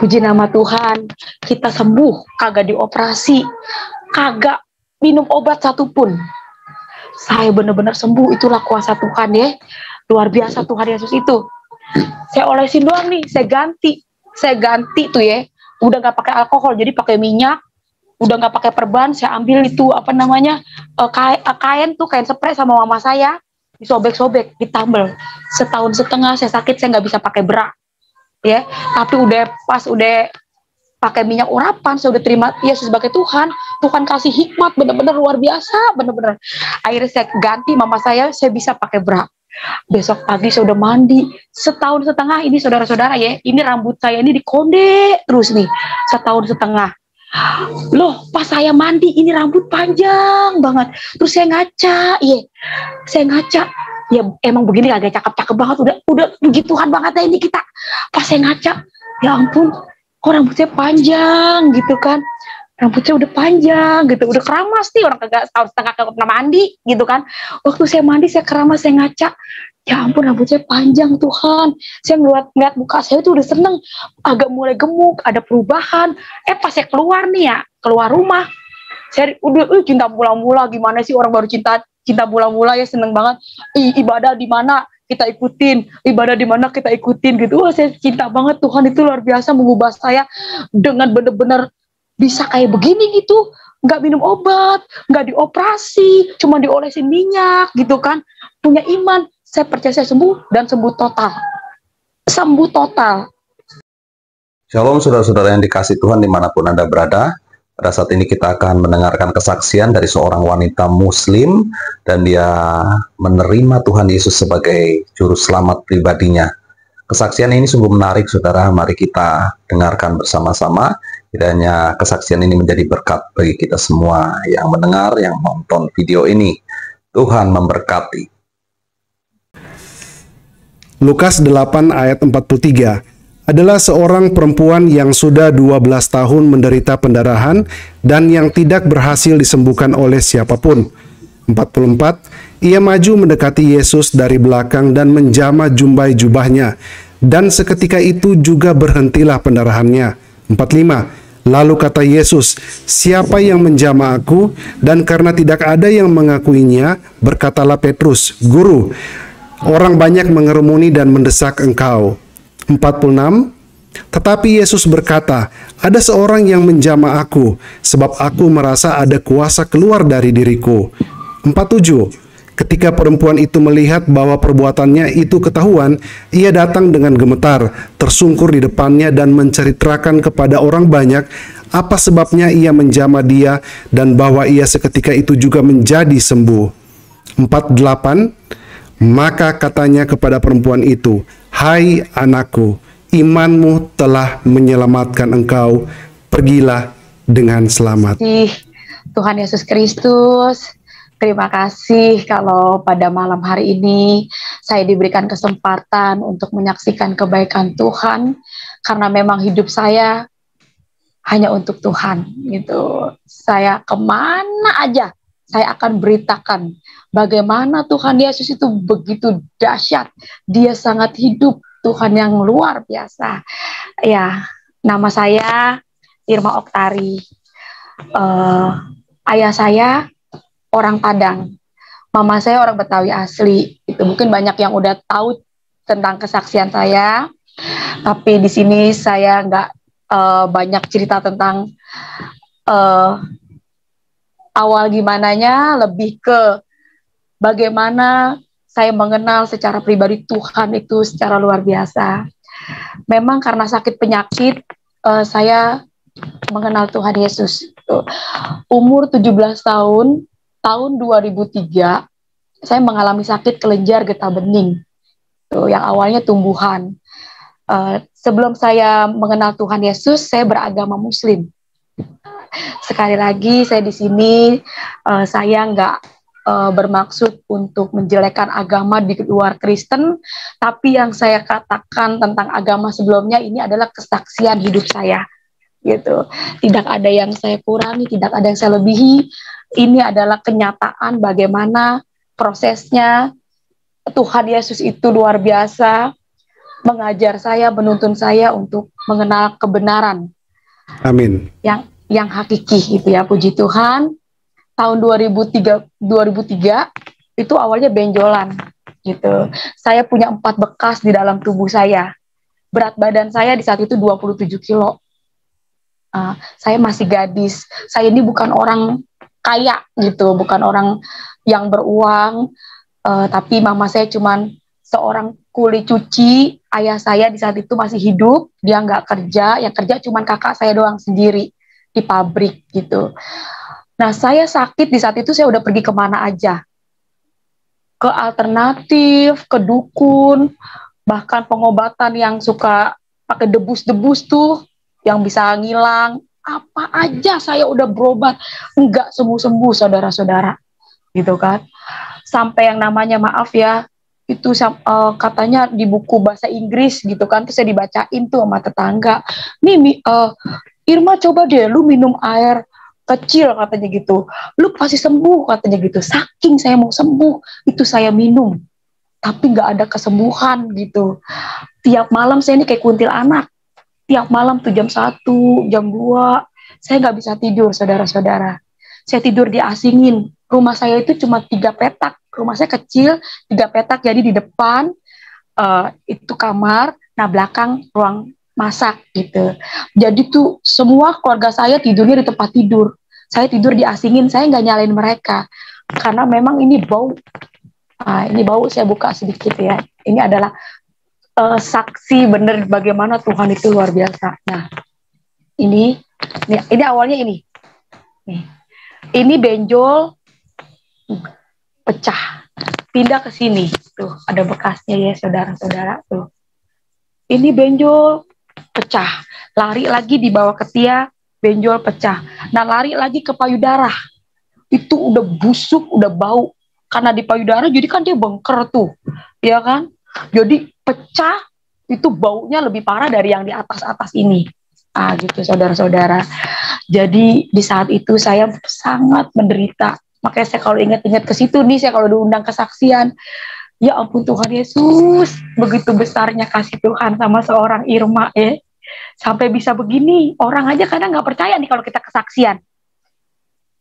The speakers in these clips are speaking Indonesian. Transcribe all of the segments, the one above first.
Puji nama Tuhan, kita sembuh, kagak dioperasi, kagak minum obat satupun. Saya benar-benar sembuh, itulah kuasa Tuhan ya. Luar biasa Tuhan Yesus itu. Saya olesin doang nih, saya ganti tuh ya. Udah nggak pakai alkohol, jadi pakai minyak. Udah nggak pakai perban, saya ambil itu kain spray sama mama saya, disobek-sobek, ditambal. Setahun setengah saya sakit, saya nggak bisa pakai bra, ya. Tapi udah pakai minyak urapan, saya udah terima Yesus sebagai Tuhan. Tuhan kasih hikmat, bener-bener luar biasa, bener-bener. Akhirnya saya ganti mama saya bisa pakai bra. Besok pagi saya udah mandi, setahun setengah ini saudara-saudara ya. Ini rambut saya ini dikonde terus nih, setahun setengah. Loh, pas saya mandi ini rambut panjang banget. Terus saya ngaca, ya emang begini agak cakep-cakep banget, udah begituan banget ya ini kita. Pas saya ngaca, ya ampun, kok rambutnya panjang gitu kan. Rambutnya udah panjang gitu, udah keramas nih, orang kagak setahun setengah kagak pernah mandi gitu kan. Waktu saya mandi, saya keramas, saya ngaca, ya ampun rambutnya panjang Tuhan. Saya ngeliat muka saya tuh udah seneng, agak mulai gemuk, ada perubahan. Pas saya keluar nih ya, keluar rumah, saya udah cinta mula-mula. Gimana sih orang baru cinta mula-mula ya, seneng banget. Ibadah di mana kita ikutin, ibadah di mana kita ikutin gitu. Wah, saya cinta banget. Tuhan itu luar biasa mengubah saya dengan bener-bener bisa kayak begini gitu, nggak minum obat, nggak dioperasi, cuma diolesin minyak gitu kan. Punya iman, saya percaya saya sembuh dan sembuh total. Shalom saudara-saudara yang dikasih Tuhan dimanapun Anda berada. Pada saat ini kita akan mendengarkan kesaksian dari seorang wanita muslim, dan dia menerima Tuhan Yesus sebagai juru selamat pribadinya. Kesaksian ini sungguh menarik saudara, mari kita dengarkan bersama-sama. Kiranya kesaksian ini menjadi berkat bagi kita semua yang mendengar, yang menonton video ini. Tuhan memberkati. Lukas 8 ayat 43 adalah seorang perempuan yang sudah 12 tahun menderita pendarahan dan yang tidak berhasil disembuhkan oleh siapapun. 44, ia maju mendekati Yesus dari belakang dan menjamah jumbai jubahnya, dan seketika itu juga berhentilah pendarahannya. 45, lalu kata Yesus, siapa yang menjamah aku? Dan karena tidak ada yang mengakuinya, berkatalah Petrus, Guru, orang banyak mengerumuni dan mendesak engkau. 46, tetapi Yesus berkata, ada seorang yang menjamah aku, sebab aku merasa ada kuasa keluar dari diriku. 47, ketika perempuan itu melihat bahwa perbuatannya itu ketahuan, ia datang dengan gemetar, tersungkur di depannya dan menceritakan kepada orang banyak apa sebabnya ia menjamah dia dan bahwa ia seketika itu juga menjadi sembuh. 48, maka katanya kepada perempuan itu, hai anakku, imanmu telah menyelamatkan engkau, pergilah dengan selamat. Tuhan Yesus Kristus, terima kasih kalau pada malam hari ini saya diberikan kesempatan untuk menyaksikan kebaikan Tuhan, karena memang hidup saya hanya untuk Tuhan gitu. Saya kemana aja saya akan beritakan bagaimana Tuhan Yesus itu begitu dahsyat. Dia sangat hidup, Tuhan yang luar biasa. Ya, nama saya Irma Oktari. Ayah saya orang Padang, mama saya orang Betawi asli. Itu mungkin banyak yang udah tahu tentang kesaksian saya, tapi di sini saya nggak banyak cerita tentang awal gimananya, lebih ke bagaimana saya mengenal secara pribadi Tuhan itu secara luar biasa. Memang karena sakit penyakit, saya mengenal Tuhan Yesus. Umur 17 tahun, tahun 2003, saya mengalami sakit kelenjar getah bening, yang awalnya tumbuhan. Sebelum saya mengenal Tuhan Yesus, saya beragama Muslim. Sekali lagi, saya di sini, saya nggak bermaksud untuk menjelekkan agama di luar Kristen, tapi yang saya katakan tentang agama sebelumnya ini adalah kesaksian hidup saya. Gitu. Tidak ada yang saya kurangi, tidak ada yang saya lebihi. Ini adalah kenyataan bagaimana prosesnya Tuhan Yesus itu luar biasa. mengajar saya, menuntun saya untuk mengenal kebenaran Amin. yang hakiki gitu ya. Puji Tuhan, tahun 2003 itu awalnya benjolan gitu. Saya punya 4 bekas di dalam tubuh saya. Berat badan saya di saat itu 27 kilo. Saya masih gadis. Saya ini bukan orang kaya gitu, bukan orang yang beruang, tapi mama saya cuman seorang kuli cuci. Ayah saya di saat itu masih hidup, dia nggak kerja, yang kerja cuman kakak saya doang sendiri di pabrik gitu. Nah, saya sakit di saat itu, saya udah pergi kemana aja, ke alternatif, ke dukun, bahkan pengobatan yang suka pakai debus-debus tuh, yang bisa ngilang, apa aja saya udah berobat, nggak sembuh-sembuh saudara-saudara, gitu kan. Sampai yang namanya, maaf ya, itu katanya di buku bahasa Inggris gitu kan, terus saya dibacain tuh sama tetangga, nih Irma coba deh lu minum air kecil katanya gitu, lu pasti sembuh katanya gitu. Saking saya mau sembuh, itu saya minum, tapi nggak ada kesembuhan gitu. Tiap malam saya ini kayak kuntilanak, tiap malam tuh jam 1, jam 2, saya nggak bisa tidur saudara-saudara. Saya tidur diasingin. Rumah saya itu cuma 3 petak. Rumah saya kecil, 3 petak. Jadi di depan itu kamar, nah belakang ruang masak gitu. Jadi tuh semua keluarga saya tidurnya di tempat tidur. Saya tidur diasingin, saya nggak nyalain mereka. Karena memang ini bau. Ini bau, saya buka sedikit ya. Ini adalah saksi bener bagaimana Tuhan itu luar biasa. Nah, ini awalnya ini. Nih. Ini benjol pecah. Pindah ke sini. Tuh, ada bekasnya ya, saudara-saudara tuh. Ini benjol pecah. Lari lagi di bawah ketiak, benjol pecah. Nah, lari lagi ke payudara. Itu udah busuk, udah bau. Karena di payudara jadi kan dia bengker tuh. Ya kan? Jadi pecah, itu baunya lebih parah dari yang di atas-atas ini. Gitu saudara-saudara. Jadi di saat itu saya sangat menderita. Makanya saya kalau ingat-ingat ke situ nih, saya kalau diundang kesaksian, ya ampun Tuhan Yesus, begitu besarnya kasih Tuhan sama seorang Irma ya. Sampai bisa begini, orang aja kadang nggak percaya nih kalau kita kesaksian.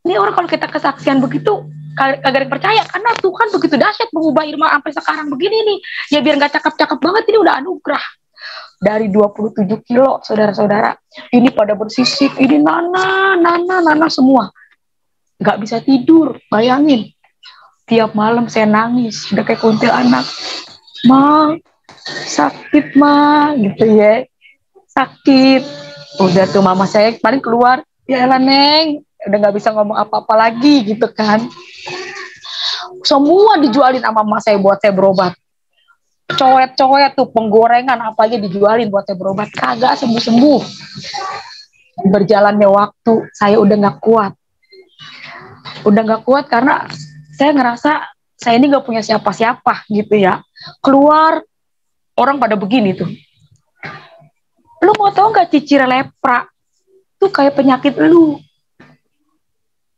Ini orang kalau kita kesaksian begitu, kagak percaya, karena Tuhan begitu dahsyat mengubah Irma sampai sekarang begini nih. Ya biar nggak cakep-cakep banget, ini udah anugerah. Dari 27 kilo, saudara-saudara. Ini pada bersisik, ini nana semua. Nggak bisa tidur, bayangin. Tiap malam saya nangis, udah kayak kuntilanak. Ma, sakit ma, gitu ya. Sakit. Udah tuh mama saya paling keluar, ya elah Neng, udah nggak bisa ngomong apa-apa lagi gitu kan. Semua dijualin sama mama saya buat saya berobat. Coet-coet tuh, penggorengan apa aja dijualin buat saya berobat, kagak sembuh-sembuh. Berjalannya waktu, saya udah nggak kuat karena saya ngerasa saya ini nggak punya siapa-siapa gitu ya. Keluar orang pada begini tuh, lu mau tau nggak cicir lepra tuh kayak penyakit lu.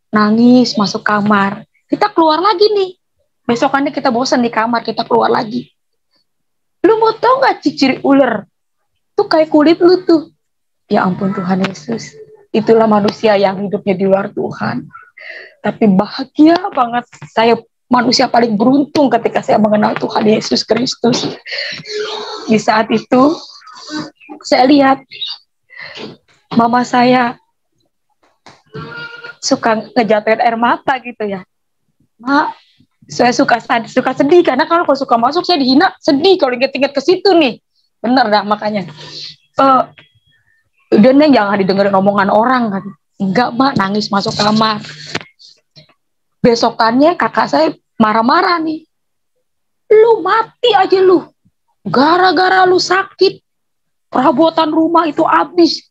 Nangis masuk kamar, kita keluar lagi nih, besokannya kita bosan di kamar, kita keluar lagi. Lu mau tau gak cicir ular? Tuh kayak kulit lu tuh. Ya ampun Tuhan Yesus. Itulah manusia yang hidupnya di luar Tuhan. Tapi bahagia banget. Saya manusia paling beruntung ketika saya mengenal Tuhan Yesus Kristus. Di saat itu, saya lihat mama saya suka ngejatuhin air mata gitu ya. Mak, saya suka sedih karena kalau suka masuk saya dihina, sedih kalau inget-inget ke situ nih. Bener dah makanya. Udah Neng, jangan didengerin omongan orang kan. Enggak Mak, nangis masuk kamar. Besokannya kakak saya marah-marah nih. Lu mati aja lu. Gara-gara lu sakit, perabotan rumah itu habis.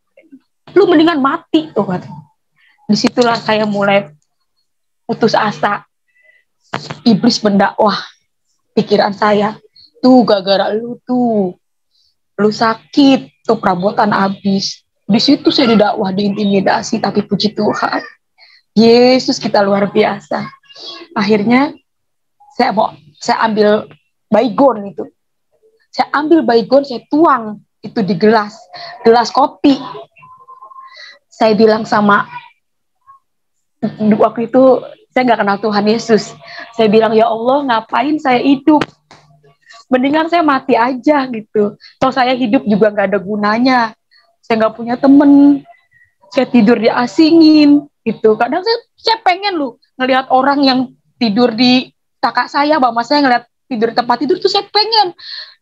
Lu mendingan mati tuh kata. Disitulah saya mulai putus asa. Iblis mendakwah pikiran saya, tuh gara-gara lu tuh, lu sakit, tuh perabotan habis. Di situ saya didakwah, diintimidasi, tapi puji Tuhan, Yesus kita luar biasa. Akhirnya saya ambil baygon itu, Saya ambil baygon, saya tuang itu di gelas kopi. Saya bilang sama, waktu itu saya nggak kenal Tuhan Yesus. Saya bilang, ya Allah, ngapain saya hidup? Mendingan saya mati aja gitu. Toh saya hidup juga nggak ada gunanya. Saya nggak punya temen. Saya tidur diasingin gitu. Kadang saya pengen loh ngelihat orang yang tidur di kakak saya, mama saya ngelihat tidur di tempat tidur tuh saya pengen.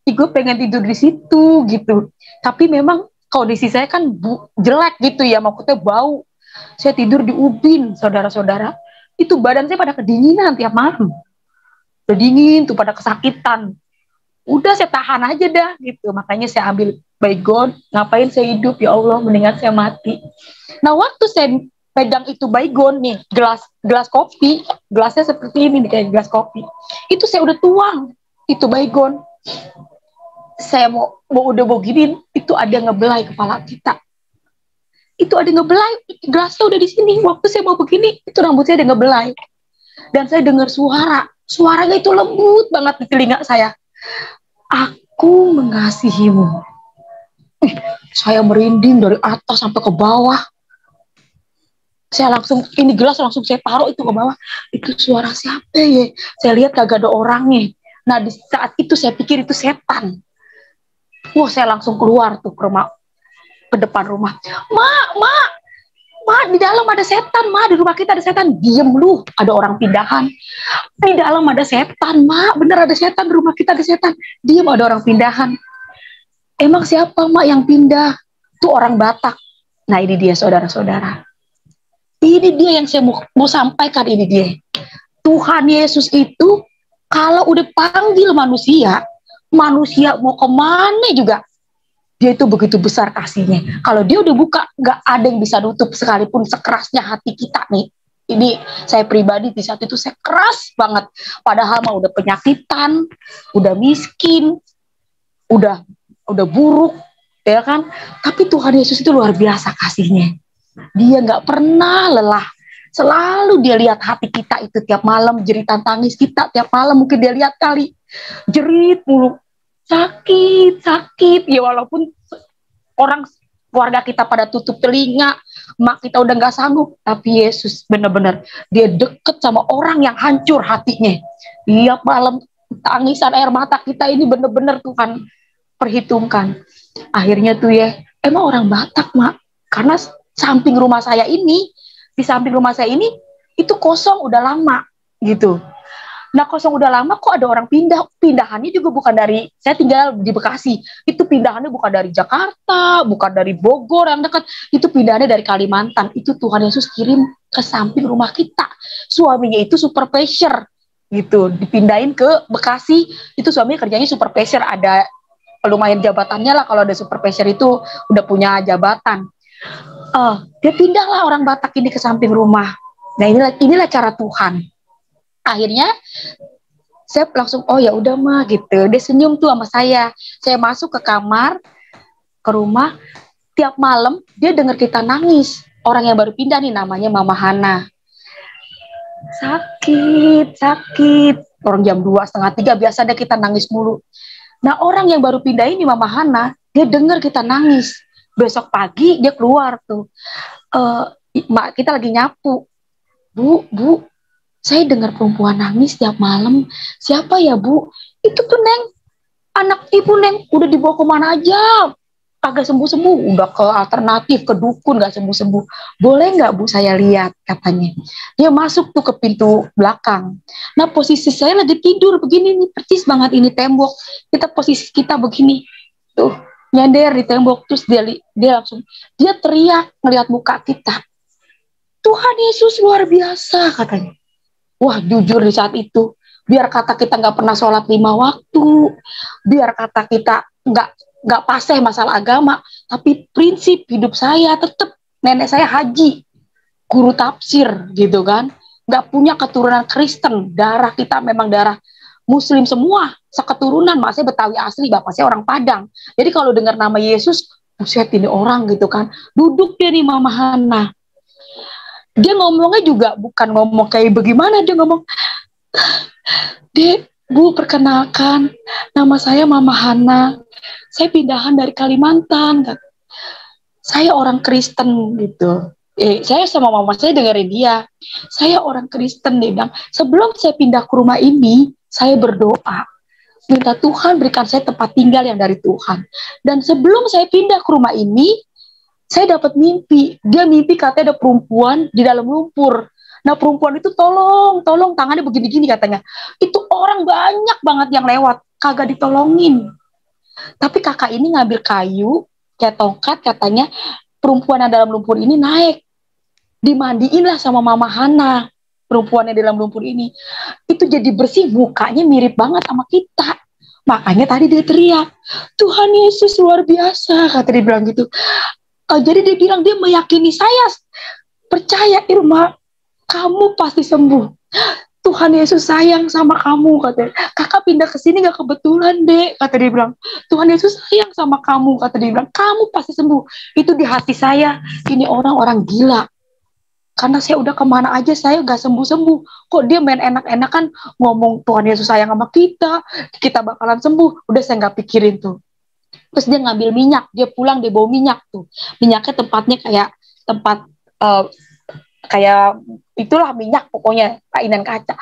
Gue pengen tidur di situ gitu. Tapi memang kondisi saya kan jelek gitu ya, maksudnya bau. Saya tidur di ubin, saudara-saudara. Itu badan saya pada kedinginan tiap malam. Udah dingin tuh, pada kesakitan. Udah saya tahan aja dah gitu. Makanya saya ambil baygon, ngapain saya hidup, ya Allah, mendingan saya mati. Nah, waktu saya pegang itu baygon nih, gelas kopi, gelasnya seperti ini kayak gelas kopi. Itu saya udah tuang itu baygon. Saya udah mau gini, itu ada ngebelai kepala kita. Itu ada ngebelai, gelasnya udah di sini. Waktu saya mau begini, itu rambut saya ada ngebelai. Dan saya dengar suaranya itu lembut banget di telinga saya. Aku mengasihimu. Saya merinding dari atas sampai ke bawah. Saya langsung, ini gelas langsung saya taruh itu ke bawah. Itu suara siapa ya? Saya lihat kagak ada orangnya. Nah, di saat itu saya pikir itu setan. Wah, saya langsung keluar tuh ke depan rumah. Ma, di dalam ada setan, Ma, di rumah kita ada setan. Diem lu, ada orang pindahan. Di dalam ada setan, Ma, bener ada setan, di rumah kita ada setan. Diem, ada orang pindahan. Emang siapa, Ma, yang pindah? Itu orang Batak. Nah, ini dia, saudara-saudara. Ini dia yang saya mau sampaikan, ini dia. Tuhan Yesus itu, kalau udah panggil manusia mau kemana juga, dia itu begitu besar kasihnya. Kalau dia udah buka, nggak ada yang bisa nutup, sekalipun sekerasnya hati kita nih. Ini saya pribadi di saat itu saya keras banget. Padahal mah udah penyakitan, udah miskin, udah buruk, ya kan? Tapi Tuhan Yesus itu luar biasa kasihnya. Dia nggak pernah lelah. Selalu dia lihat hati kita itu tiap malam, jeritan tangis kita tiap malam, mungkin dia lihat kali. Jerit mulu, sakit ya, walaupun orang keluarga kita pada tutup telinga, mak kita udah nggak sanggup, tapi Yesus benar-benar dia deket sama orang yang hancur hatinya. Tiap malam tangisan air mata kita ini benar-benar Tuhan perhitungkan. Akhirnya tuh ya, emang orang Batak, Mak, karena samping rumah saya ini, di samping rumah saya ini itu kosong udah lama gitu. Nah, kosong udah lama kok ada orang pindahannya juga bukan dari, saya tinggal di Bekasi, itu pindahannya bukan dari Jakarta, bukan dari Bogor yang dekat, itu pindahannya dari Kalimantan. Itu Tuhan Yesus kirim ke samping rumah kita. Suaminya itu supervisor gitu, dipindahin ke Bekasi. Itu suaminya kerjanya supervisor, ada lumayan jabatannya lah, kalau ada supervisor itu udah punya jabatan. Dia pindahlah orang Batak ini ke samping rumah. Nah, inilah cara Tuhan. Akhirnya saya langsung, oh ya udah mah gitu. Dia senyum tuh sama saya. Saya masuk ke kamar, ke rumah. Tiap malam dia dengar kita nangis. Orang yang baru pindah nih namanya Mama Hana. Sakit. Orang jam 2, setengah 3 biasa deh kita nangis mulu. Nah, orang yang baru pindah ini Mama Hana, dia dengar kita nangis. Besok pagi dia keluar tuh. Mak kita lagi nyapu. Bu, saya dengar perempuan nangis tiap malam. Siapa ya, Bu? Itu tuh Neng, anak ibu Neng, udah dibawa kemana aja, kagak sembuh-sembuh, udah ke alternatif, ke dukun, gak sembuh-sembuh. Boleh nggak Bu saya lihat, katanya. Dia masuk tuh ke pintu belakang. Nah, posisi saya lagi tidur begini nih, percis banget ini tembok. Posisi kita begini, tuh nyender di tembok. Terus dia langsung, dia teriak ngelihat muka kita. Tuhan Yesus luar biasa, katanya. Wah, jujur di saat itu, biar kata kita nggak pernah sholat 5 waktu, biar kata kita nggak paseh masalah agama, tapi prinsip hidup saya tetap, nenek saya haji, guru tafsir gitu kan, nggak punya keturunan Kristen, darah kita memang darah Muslim semua, seketurunan, masnya Betawi asli, bapak saya orang Padang. Jadi kalau dengar nama Yesus, buset ini orang gitu kan, duduk dia nih Mama Hana. Dia ngomongnya juga bukan ngomong kayak bagaimana, dia ngomong, Dek, Bu, perkenalkan, nama saya Mama Hana. Saya pindahan dari Kalimantan. Saya orang Kristen gitu. Saya sama mama saya dengerin dia. Saya orang Kristen, dia bilang. Sebelum saya pindah ke rumah ini, saya berdoa. Minta Tuhan berikan saya tempat tinggal yang dari Tuhan. Dan sebelum saya pindah ke rumah ini, saya dapat mimpi. Dia mimpi katanya ada perempuan di dalam lumpur. Nah perempuan itu tolong tangannya begini-gini katanya. Itu orang banyak banget yang lewat, kagak ditolongin. Tapi kakak ini ngambil kayu, kayak tongkat katanya, perempuan yang dalam lumpur ini naik. Dimandiin lah sama Mama Hana, perempuan yang dalam lumpur ini. Itu jadi bersih, mukanya mirip banget sama kita. Makanya tadi dia teriak, Tuhan Yesus luar biasa, kata dia bilang gitu. Jadi dia bilang, dia meyakini saya, percaya Irma, kamu pasti sembuh. Tuhan Yesus sayang sama kamu, katanya. Kakak pindah ke sini gak kebetulan, Dek, kata dia bilang. Tuhan Yesus sayang sama kamu, kata dia bilang. Kamu pasti sembuh. Itu di hati saya, ini orang-orang gila. Karena saya udah kemana aja, saya gak sembuh-sembuh. Kok dia main enak-enakan ngomong Tuhan Yesus sayang sama kita bakalan sembuh. Udah saya gak pikirin tuh. Terus dia ngambil minyak, dia pulang, dia bawa minyak tuh. Minyaknya tempatnya kayak tempat kayak itulah minyak pokoknya, kainan kaca.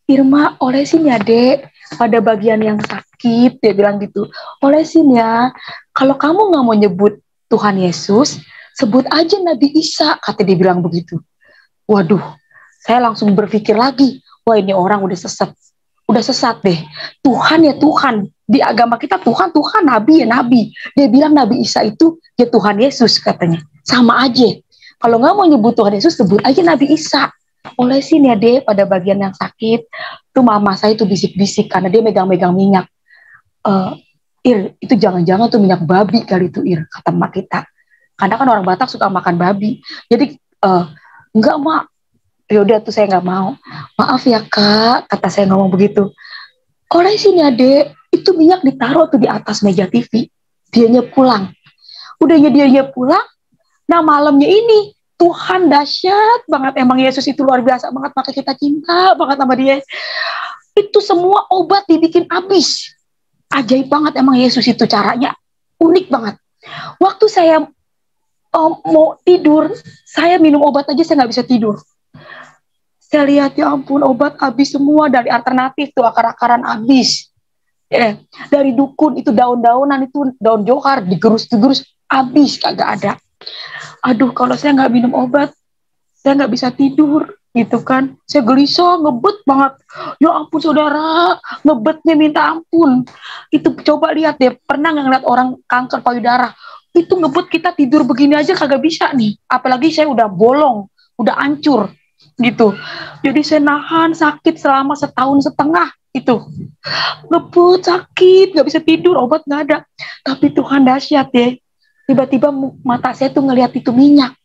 Irma, olesin ya Dek, pada bagian yang sakit, dia bilang gitu. Olesin ya, kalau kamu gak mau nyebut Tuhan Yesus, sebut aja Nabi Isa, kata dia bilang begitu. Waduh, saya langsung berpikir lagi, wah ini orang udah sesat deh. Tuhan ya Tuhan, di agama kita Tuhan, Nabi ya Nabi. Dia bilang Nabi Isa itu ya Tuhan Yesus katanya, sama aja. Kalau nggak mau nyebut Tuhan Yesus, sebut aja Nabi Isa. Olesin ya deh pada bagian yang sakit. Tuh mama saya tuh bisik-bisik karena dia megang-megang minyak. Ir, itu jangan-jangan tuh minyak babi kali itu Ir, kata mak kita. Karena kan orang Batak suka makan babi. Jadi enggak mak. Yaudah tuh saya nggak mau. Maaf ya kak, kata saya ngomong begitu. Olesin ya dek, itu minyak ditaruh tuh di atas meja TV. Dianya pulang. Udahnya dia pulang. Nah malamnya ini Tuhan dahsyat banget, emang Yesus itu luar biasa banget, maka kita cinta banget sama dia. Itu semua obat dibikin habis. Ajaib banget emang Yesus itu caranya, unik banget. Waktu saya mau tidur, saya minum obat aja saya nggak bisa tidur. Saya lihat ya ampun obat habis semua, dari alternatif tuh akar-akaran habis. Dari dukun itu daun-daunan itu daun johar digerus-gerus habis kagak ada. Aduh kalau saya nggak minum obat saya nggak bisa tidur gitu kan, saya gelisah ngebet banget. Ya ampun saudara, ngebetnya minta ampun. Itu coba lihat deh, pernah nggak ngeliat orang kanker payudara itu ngebet, kita tidur begini aja kagak bisa nih, apalagi saya udah bolong, udah hancur gitu. Jadi saya nahan sakit selama 1,5 tahun itu, ngebut sakit nggak bisa tidur, obat nggak ada. Tapi Tuhan dahsyat ya, tiba-tiba mata saya tuh ngelihat itu minyak.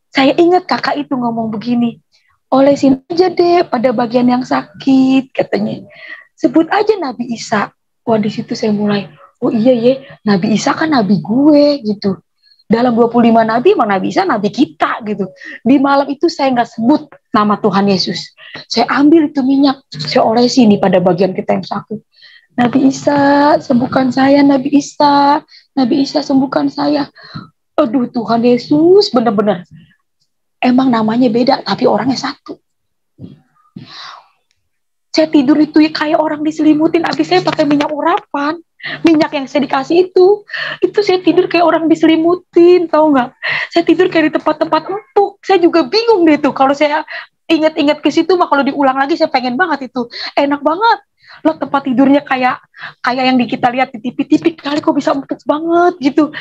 Saya ingat kakak itu ngomong begini, olesin aja deh pada bagian yang sakit katanya, sebut aja Nabi Isa. Wah di situ saya mulai, oh iya ya, Nabi Isa kan nabi gue gitu. Dalam 25 nabi emang Nabi Isa nabi kita gitu. Di malam itu saya nggak sebut nama Tuhan Yesus, saya ambil itu minyak, saya olesin pada bagian kita yang sakit. Nabi Isa sembuhkan saya, Nabi Isa sembuhkan saya. Aduh Tuhan Yesus, bener-bener emang namanya beda tapi orangnya satu. Saya tidur itu kayak orang diselimutin, habis saya pakai minyak urapan, minyak yang saya dikasih itu saya tidur kayak orang diselimutin, tahu nggak? Saya tidur kayak di tempat-tempat empuk. Saya juga bingung deh tuh, kalau saya ingat-ingat ke situ mah, kalau diulang lagi saya pengen banget itu, enak banget. Lo tempat tidurnya kayak yang kita lihat di TV-TV kali, kok bisa empuk banget gitu.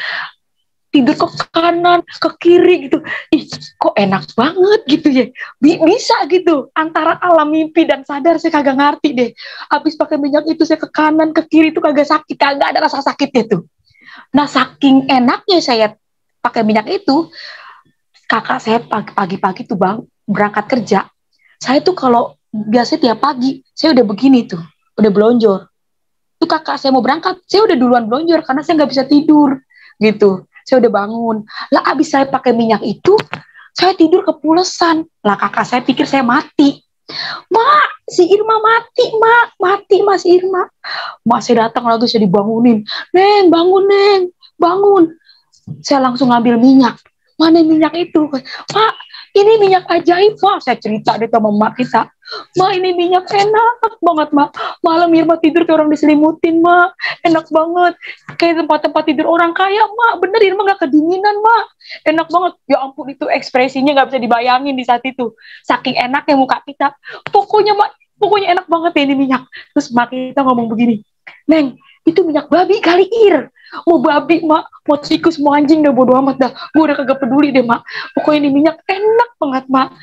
Tidur ke kanan, ke kiri gitu. Ih, kok enak banget gitu ya. Bisa gitu. Antara alam mimpi dan sadar saya kagak ngerti deh. Habis pakai minyak itu saya ke kanan, ke kiri itu kagak sakit, kagak ada rasa sakitnya tuh. Nah, saking enaknya saya pakai minyak itu, kakak saya pagi-pagi tuh bang berangkat kerja. Saya tuh kalau biasanya tiap pagi saya udah begini tuh, udah belonjor. Tuh kakak saya mau berangkat, saya udah duluan belonjor karena saya nggak bisa tidur gitu. Saya udah bangun. Lah abis saya pakai minyak itu, saya tidur kepulesan. Lah kakak saya pikir saya mati. Mak, si Irma mati, mak. Mati, Mas Irma. Mak, saya datang lagi, saya dibangunin. Neng, bangun, Neng. Bangun. Saya langsung ngambil minyak. Mana minyak itu? Pak, ini minyak ajaib, Pak. Saya cerita deh sama mak kita. Mak, ini minyak enak banget, Mak. Malam Irma tidur kayak orang diselimutin, Mak. Enak banget. Kayak tempat-tempat tidur orang kaya, Mak. Bener, Irma gak kedinginan, Mak. Enak banget. Ya ampun, itu ekspresinya gak bisa dibayangin di saat itu. Saking enaknya muka kita. Pokoknya, Mak, pokoknya enak banget ya ini minyak. Terus mak kita ngomong begini, Neng, itu minyak babi kali, Ir. Mau babi, mak, mau tikus, mau anjing, udah bodo amat dah. Gue udah kagak peduli deh, mak. Pokoknya ini minyak enak banget, mak.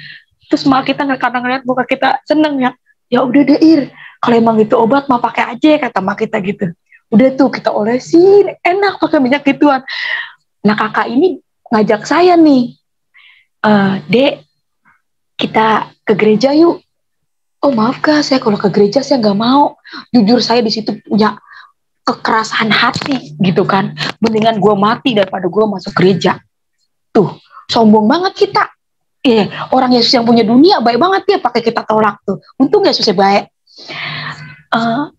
Terus mak kita kadang ngeliat muka kita seneng ya. Ya udah deh, Ir. Kalau emang itu obat, mak pakai aja, kata mak kita gitu. Udah tuh kita olesin, enak pakai minyak gituan. Nah kakak ini ngajak saya nih, Dek, kita ke gereja yuk. Oh maaf kak, saya kalau ke gereja saya nggak mau. Jujur saya di situ punya kekerasan hati gitu kan. Mendingan gue mati daripada gue masuk gereja. Tuh, sombong banget kita. Orang Yesus yang punya dunia baik banget ya pakai kita tolak tuh. Untung Yesusnya baik.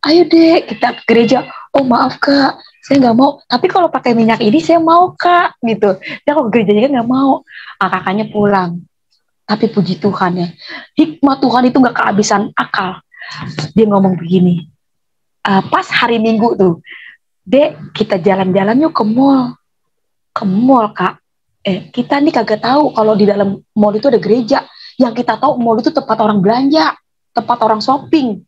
Ayo deh kita ke gereja. Oh maaf kak, saya nggak mau. Tapi kalau pakai minyak ini saya mau kak gitu. Ya kalau ke gereja nggak mau. Kakaknya pulang. Tapi puji Tuhan ya, hikmat Tuhan itu nggak kehabisan akal. Dia ngomong begini, pas hari Minggu tuh, Dek, kita jalan-jalan yuk ke mall. Ke mall, Kak. Kita nih kagak tahu kalau di dalam mall itu ada gereja. Yang kita tahu mall itu tempat orang belanja, tempat orang shopping.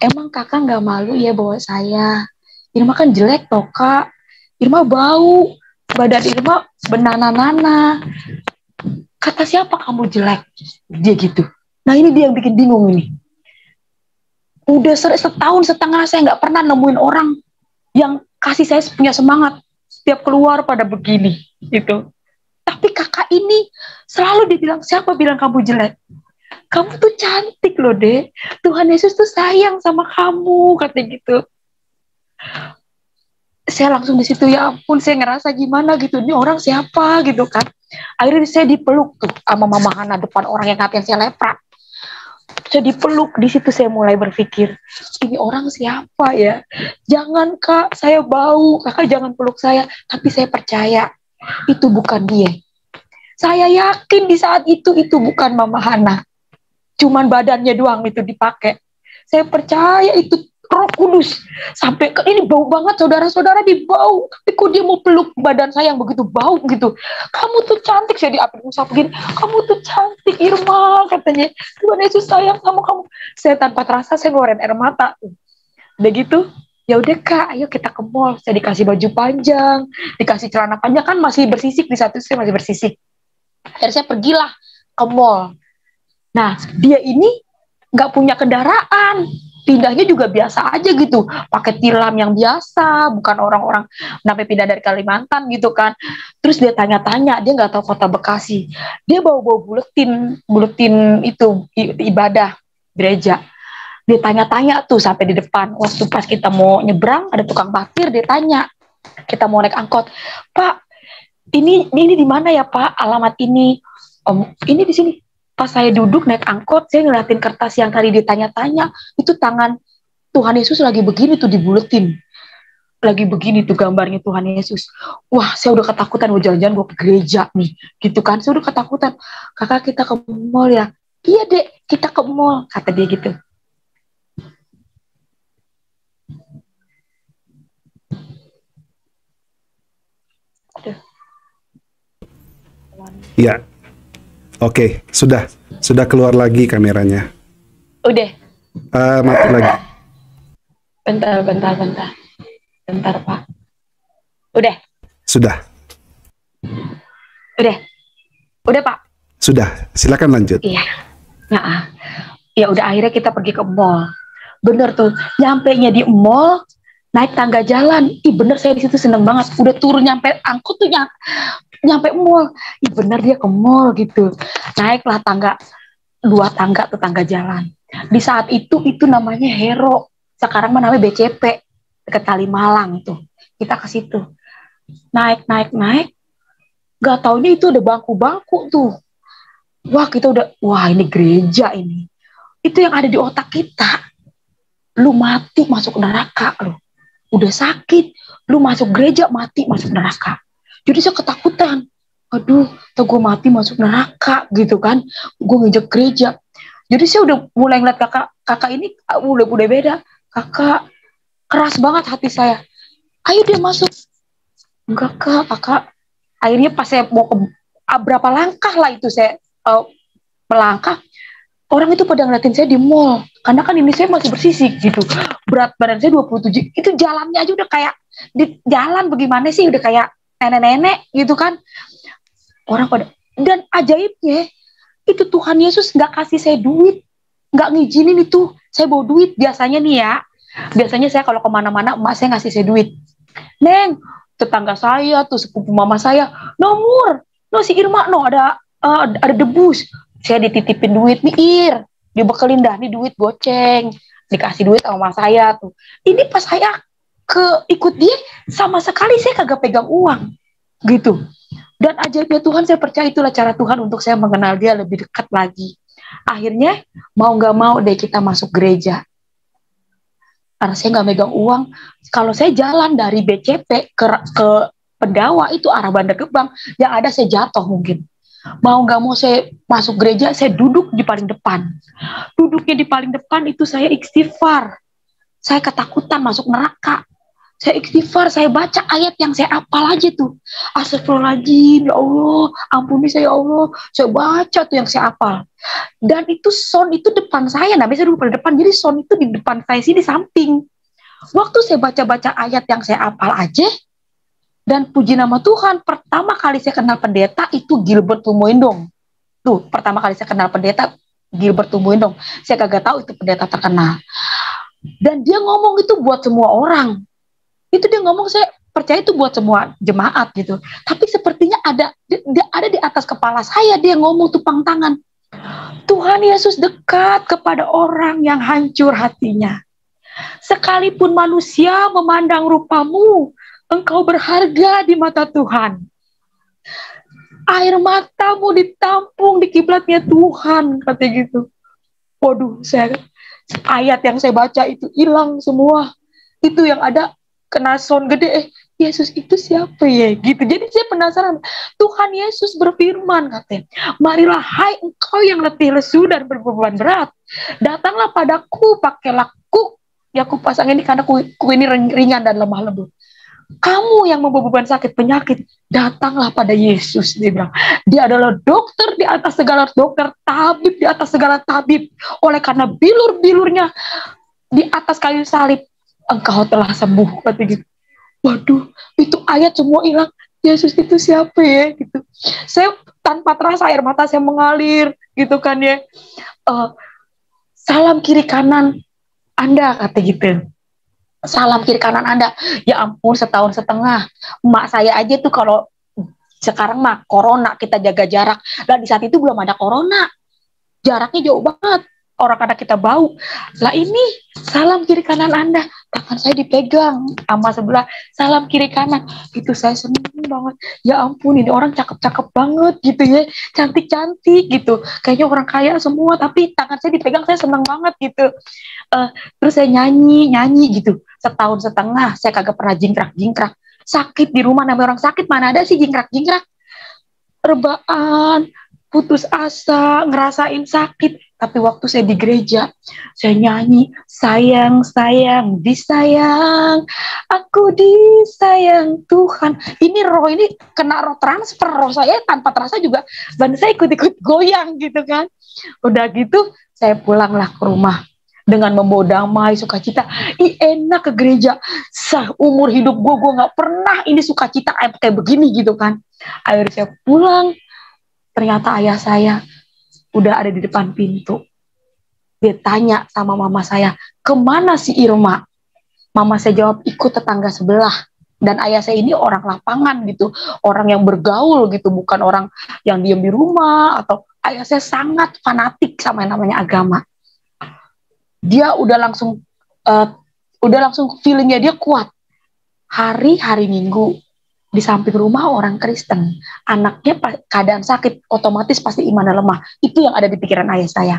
Emang kakak nggak malu ya bawa saya? Irma kan jelek toh, Kak. Irma bau. Badan Irma benana-nana. Kata siapa kamu jelek? Dia gitu. Nah ini dia yang bikin bingung ini. Udah setahun setengah saya nggak pernah nemuin orang yang kasih saya punya semangat. Setiap keluar pada begini. Gitu. Tapi kakak ini selalu dibilang, siapa bilang kamu jelek? Kamu tuh cantik loh, Dek. Tuhan Yesus tuh sayang sama kamu, katanya gitu. Saya langsung di situ, ya ampun, saya ngerasa gimana gitu. Ini orang siapa gitu kan. Akhirnya saya dipeluk tuh sama Mama Hana depan orang yang ngatain saya lepra. Saya dipeluk, di situ saya mulai berpikir, ini orang siapa ya? Jangan Kak, saya bau, Kakak jangan peluk saya. Tapi saya percaya, itu bukan dia. Saya yakin di saat itu bukan Mama Hana. Cuman badannya doang itu dipakai. Saya percaya itu Roh Kudus. Sampai ini bau banget, saudara-saudara, dibau. Tapi kok dia mau peluk badan saya yang begitu bau gitu. Kamu tuh cantik, saya diusap begini. Kamu tuh cantik Irma, katanya. Tuhan Yesus sayang sama kamu. Saya tanpa terasa saya ngeluarin air mata. Udah gitu, ya udah Kak, ayo kita ke mall. Saya dikasih baju panjang, dikasih celana panjang, kan masih bersisik di satu sisi, masih bersisik. Akhirnya saya pergilah ke mall. Nah, dia ini nggak punya kendaraan. Pindahnya juga biasa aja gitu, pakai tilam yang biasa, bukan orang-orang sampai pindah dari Kalimantan gitu kan. Terus dia tanya-tanya, dia nggak tahu kota Bekasi. Dia bawa buletin itu ibadah gereja. Dia tanya-tanya tuh sampai di depan. Waktu pas kita mau nyebrang, ada tukang parkir, dia tanya. Kita mau naik angkot, Pak, ini di mana ya Pak? Alamat ini, Om, ini di sini. Pas saya duduk naik angkot, saya ngeliatin kertas yang tadi ditanya-tanya, itu tangan Tuhan Yesus lagi begini tuh dibuletin. Lagi begini tuh gambarnya Tuhan Yesus. Wah, saya udah ketakutan, jangan-jangan gue ke gereja nih. Gitu kan, saya udah ketakutan. Kakak kita ke mall ya? Iya Dek, kita ke mall, kata dia gitu. Ya. Oke, sudah keluar lagi kameranya. Udah. Mati lagi. Bentar Pak. Udah. Sudah Pak. Sudah, silakan lanjut. Iya. Nah, ya udah akhirnya kita pergi ke mall. Bener tuh, nyampenya di mall, naik tangga jalan. Bener, saya di situ seneng banget. Udah turun nyampe angkot tuh nyampe mall. Bener dia ke mall gitu. Naiklah tangga, 2 tangga tuh tangga jalan. Di saat itu namanya Hero. Sekarang namanya BCP dekat Kalimalang tuh. Kita ke situ. Naik. Gak taunya itu ada bangku-bangku tuh. Wah, kita udah, wah ini gereja ini. Itu yang ada di otak kita. Lu mati masuk neraka lu. Udah sakit, lu masuk gereja mati masuk neraka. Jadi saya ketakutan. Aduh, tuh gue mati masuk neraka gitu kan. Gue ngejek gereja. Jadi saya udah mulai ngeliat kakak ini udah beda. Kakak keras banget hati saya. Ayo dia masuk. Enggak kakak. Akhirnya pas saya mau ke berapa langkah lah itu saya melangkah, orang itu pada ngeliatin saya di mall. Karena kan ini saya masih bersisik gitu. Berat badan saya 27. Itu jalannya aja udah kayak di jalan bagaimana sih, udah kayak nenek-nenek gitu kan. Orang pada, dan ajaibnya itu Tuhan Yesus nggak kasih saya duit, nggak ngizinin itu saya bawa duit. Biasanya nih ya, biasanya saya kalau kemana-mana emak saya ngasih saya duit. Neng, tetangga saya tuh sepupu mama saya, nomor, no si Irma no ada debus, saya dititipin duit nih Ir, dibekelin dah nih duit goceng, dikasih duit sama mama saya tuh. Ini pas saya ikut dia, sama sekali saya kagak pegang uang gitu. Dan ajaibnya Tuhan, saya percaya itulah cara Tuhan untuk saya mengenal dia lebih dekat lagi. Akhirnya mau nggak mau deh kita masuk gereja. Karena saya nggak megang uang. Kalau saya jalan dari BCP ke Pendawa itu arah Bandar Gebang, yang ada saya jatuh mungkin. Mau nggak mau saya masuk gereja, saya duduk di paling depan. Duduknya di paling depan itu saya istighfar. Saya ketakutan masuk neraka. Saya istighfar, saya baca ayat yang saya hafal aja tuh. Astagfirullahaladzim, ya Allah, ampuni saya ya Allah. Saya baca tuh yang saya hafal. Dan itu sound itu depan saya, nah biasanya duduk di depan, jadi sound itu di depan saya sini, di samping. Waktu saya baca-baca ayat yang saya hafal aja, dan puji nama Tuhan, pertama kali saya kenal pendeta itu Gilbert Tumoindong. Tuh, pertama kali saya kenal pendeta Gilbert Tumoindong. Saya kagak tahu itu pendeta terkenal. Dan dia ngomong itu buat semua orang. Itu dia ngomong, saya percaya itu buat semua jemaat gitu. Tapi sepertinya ada di atas kepala saya, dia ngomong tupang tangan. Tuhan Yesus dekat kepada orang yang hancur hatinya. Sekalipun manusia memandang rupamu, engkau berharga di mata Tuhan. Air matamu ditampung di kiblatnya Tuhan, kata gitu. Waduh, ayat yang saya baca itu hilang semua. Itu yang ada kena sound gede, Yesus itu siapa ya gitu. Jadi saya penasaran. Tuhan Yesus berfirman, katanya, marilah hai engkau yang letih lesu dan berbeban berat, datanglah padaku, pakailah kuk ya aku pasang ini, karena ku ini ringan dan lemah lembut. Kamu yang membawa beban sakit penyakit, datanglah pada Yesus. Dia bilang, dia adalah dokter di atas segala dokter, tabib di atas segala tabib. Oleh karena bilur-bilurnya di atas kayu salib, engkau telah sembuh, kata gitu. Waduh, itu ayat semua hilang. Yesus itu siapa ya gitu. Saya tanpa terasa air mata saya mengalir gitu kan ya. Salam kiri kanan Anda, kata gitu. Salam kiri kanan Anda. Ya ampun, setahun setengah. Emak saya aja tuh kalau sekarang mah corona kita jaga jarak. Dan di saat itu belum ada corona. Jaraknya jauh banget. Orang kadang kita bau. Lah ini salam kiri kanan Anda, tangan saya dipegang sama sebelah, salam kiri kanan. Itu saya seneng banget. Ya ampun, ini orang cakep-cakep banget gitu ya, cantik-cantik gitu. Kayaknya orang kaya semua, tapi tangan saya dipegang, saya seneng banget gitu. Terus saya nyanyi gitu. Setahun setengah saya kagak pernah jingkrak-jingkrak. Sakit di rumah, namanya orang sakit mana ada sih jingkrak-jingkrak. Rebaan, putus asa, ngerasain sakit. Tapi waktu saya di gereja, saya nyanyi, sayang, sayang, disayang, aku disayang Tuhan. Ini roh ini kena roh transfer, roh saya tanpa terasa juga, dan saya ikut-ikut goyang gitu kan. Udah gitu, saya pulanglah ke rumah dengan membawa damai, sukacita. Enak ke gereja. Seumur hidup gue gak pernah ini sukacita kayak begini gitu kan. Akhirnya saya pulang, ternyata ayah saya udah ada di depan pintu. Dia tanya sama mama saya, kemana si Irma? Mama saya jawab, ikut tetangga sebelah. Dan ayah saya ini orang lapangan gitu, orang yang bergaul gitu, bukan orang yang diam di rumah. Atau ayah saya sangat fanatik sama yang namanya agama. Dia udah langsung feelingnya dia kuat. Hari Minggu di samping rumah orang Kristen, anaknya keadaan sakit, otomatis pasti imannya lemah. Itu yang ada di pikiran ayah saya.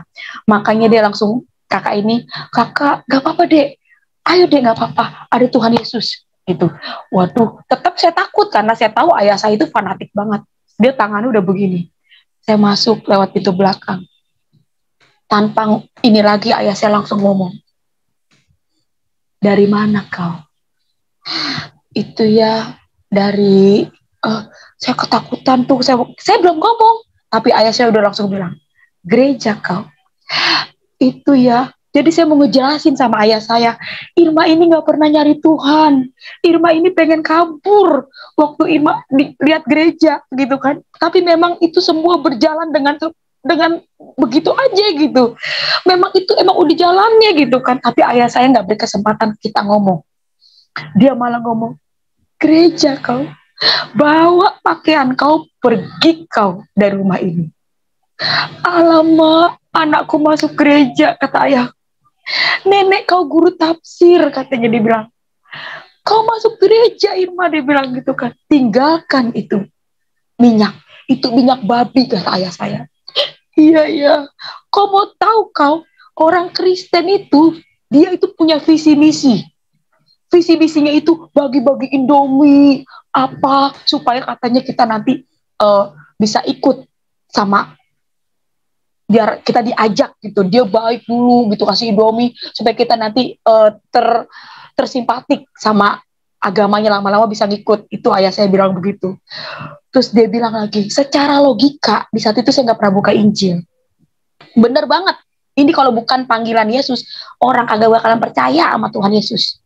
Makanya dia langsung, kakak ini, kakak, gak apa-apa dek, ayo dek, gak apa-apa, ada Tuhan Yesus. Gitu. Waduh, tetap saya takut karena saya tahu ayah saya itu fanatik banget. Dia tangannya udah begini. Saya masuk lewat pintu belakang. Tanpa ini lagi, ayah saya langsung ngomong, dari mana kau? Itu ya dari saya ketakutan tuh, saya belum ngomong, tapi ayah saya udah langsung bilang, gereja kau. Itu ya, jadi saya mau ngejelasin sama ayah saya, Irma ini nggak pernah nyari Tuhan, Irma ini pengen kabur waktu Irma lihat gereja gitu kan, tapi memang itu semua berjalan dengan begitu aja gitu, memang itu emang udah jalannya gitu kan, tapi ayah saya nggak beri kesempatan kita ngomong, dia malah ngomong, gereja kau, bawa pakaian kau, pergi kau dari rumah ini. Alamak, anakku masuk gereja, kata ayah. Nenek kau guru tafsir, katanya, dia bilang. Kau masuk gereja, Irma, dia bilang gitu kan. Tinggalkan itu minyak babi, kata ayah saya. Iya, iya. Kau mau tahu kau, orang Kristen itu, dia itu punya visi misi. Visi misinya itu bagi-bagi Indomie, apa, supaya katanya kita nanti bisa ikut sama, biar kita diajak gitu, dia baik dulu gitu, kasih Indomie supaya kita nanti tersimpatik sama agamanya, lama-lama bisa ngikut. Itu ayah saya bilang begitu. Terus dia bilang lagi, secara logika di saat itu saya nggak pernah buka Injil. Bener banget, ini kalau bukan panggilan Yesus, orang kagak bakalan percaya sama Tuhan Yesus.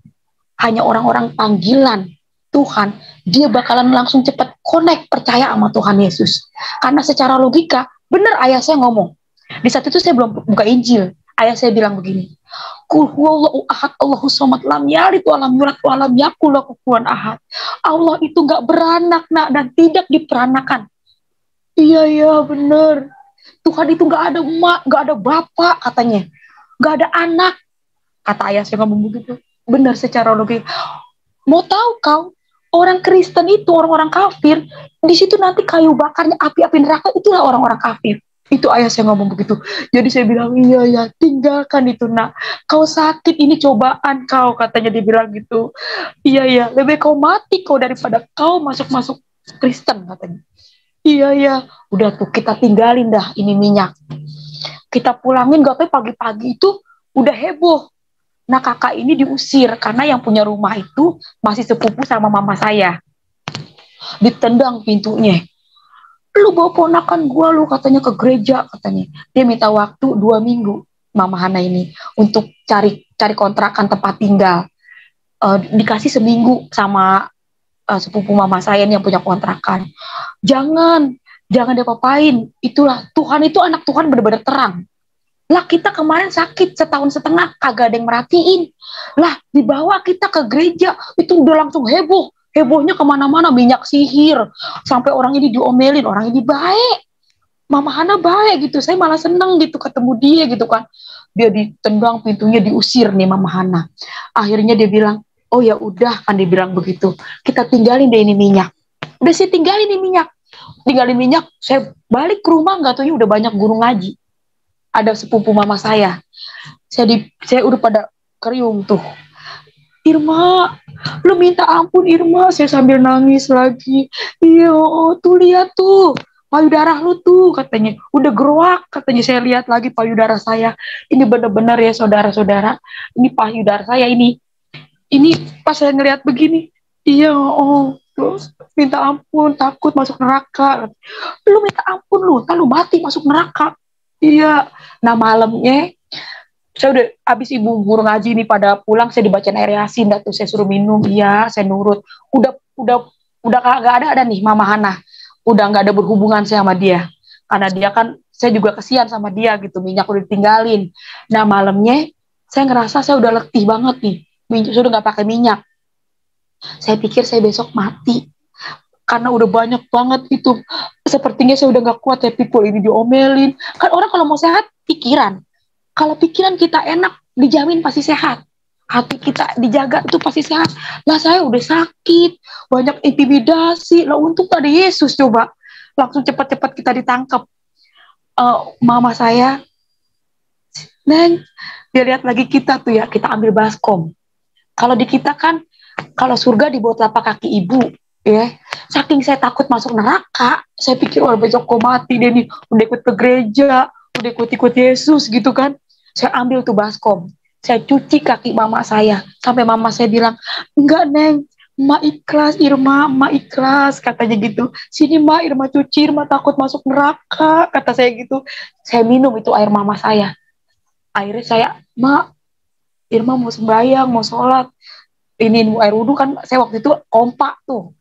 Hanya orang-orang panggilan Tuhan, dia bakalan langsung cepat connect, percaya sama Tuhan Yesus. Karena secara logika, bener ayah saya ngomong. Di saat itu saya belum buka Injil. Ayah saya bilang begini, Qul huwallahu ahad, Allahus samad, lam yalid wa lam yulad wa lam yakul lahu kufuwan ahad. Allah itu gak beranak, nak, dan tidak diperanakan. Iya, iya, bener. Tuhan itu gak ada emak, gak ada bapak, katanya. Gak ada anak. Kata ayah saya ngomong begitu. Benar secara logika. Mau tahu kau, orang Kristen itu, orang-orang kafir, di situ nanti kayu bakarnya, api-api neraka, itulah orang-orang kafir. Itu ayah saya ngomong begitu. Jadi saya bilang, iya ya, tinggalkan itu, nak. Kau sakit, ini cobaan kau, katanya, dia bilang gitu. Iya ya, lebih kau mati kau daripada kau masuk-masuk Kristen, katanya. Iya ya, udah tuh kita tinggalin dah ini minyak. Kita pulangin, gak tahu pagi-pagi itu udah heboh. Nah, kakak ini diusir karena yang punya rumah itu masih sepupu sama mama saya. Ditendang pintunya. Lu bawa ponakan gua, lu, katanya, ke gereja, katanya. Dia minta waktu 2 minggu, Mama Hana ini, untuk cari kontrakan tempat tinggal. Dikasih seminggu sama sepupu mama saya yang punya kontrakan. Jangan diapa-apain. Itulah, Tuhan itu, anak Tuhan benar-benar terang. Lah, kita kemarin sakit 1,5 tahun, kagak ada yang merhatiin. Lah, dibawa kita ke gereja, itu udah langsung heboh. Hebohnya kemana-mana, minyak sihir. Sampai orang ini diomelin, orang ini baik. Mama Hana baik gitu, saya malah seneng gitu ketemu dia gitu kan. Dia ditendang pintunya, diusir nih Mama Hana. Akhirnya dia bilang, oh ya udah, kan dia bilang begitu. Kita tinggalin deh ini minyak. Udah saya tinggalin ini minyak. Tinggalin minyak, saya balik ke rumah, nggak taunya udah banyak guru ngaji. Ada sepupu mama saya. Saya udah pada keriung tuh. Irma, lu minta ampun Irma, saya sambil nangis lagi. Iya, oh, tuh lihat tuh, payudara lu tuh, katanya. Udah geruak, katanya. Saya lihat lagi payudara saya. Ini benar-benar ya saudara-saudara. Ini payudara saya ini. Ini pas saya ngelihat begini. Iya, oh, terus minta ampun, takut masuk neraka. Lu minta ampun lu, ntar lu mati masuk neraka. Iya, nah malamnya saya udah habis ibu guru ngaji ini pada pulang, saya dibacain air Yasin, tuh saya suruh minum, iya, saya nurut. Udah kagak ada nih Mama Hana, udah nggak ada berhubungan saya sama dia, karena dia kan, saya juga kesian sama dia gitu, minyak udah ditinggalin. Nah malamnya saya ngerasa saya udah letih banget nih, saya udah nggak pakai minyak. Saya pikir saya besok mati. Karena udah banyak banget itu, sepertinya saya udah gak kuat ya, people ini diomelin. Kan orang kalau mau sehat, pikiran. Kalau pikiran kita enak, dijamin pasti sehat. hati kita dijaga itu pasti sehat. Lah saya udah sakit, banyak intimidasi, lah untung ada Yesus coba. Langsung cepat-cepat kita ditangkap. Mama saya, Neng, dia lihat lagi kita tuh ya, kita ambil baskom. Kalau di kita kan, kalau surga di bawah telapak kaki ibu, ya. Saking saya takut masuk neraka, saya pikir besok kok mati deh nih, udah ikut ke gereja, udah ikut-ikut Yesus gitu kan. Saya ambil tuh baskom, saya cuci kaki mama saya, sampai mama saya bilang, enggak Neng, Ma ikhlas, Irma, Ma ikhlas, katanya gitu. Sini Ma, Irma cuci, Irma takut masuk neraka, kata saya gitu. Saya minum itu air mama saya. Akhirnya saya, Ma, Irma mau sembahyang, mau sholat. Ini air wudhu kan, saya waktu itu kompak tuh.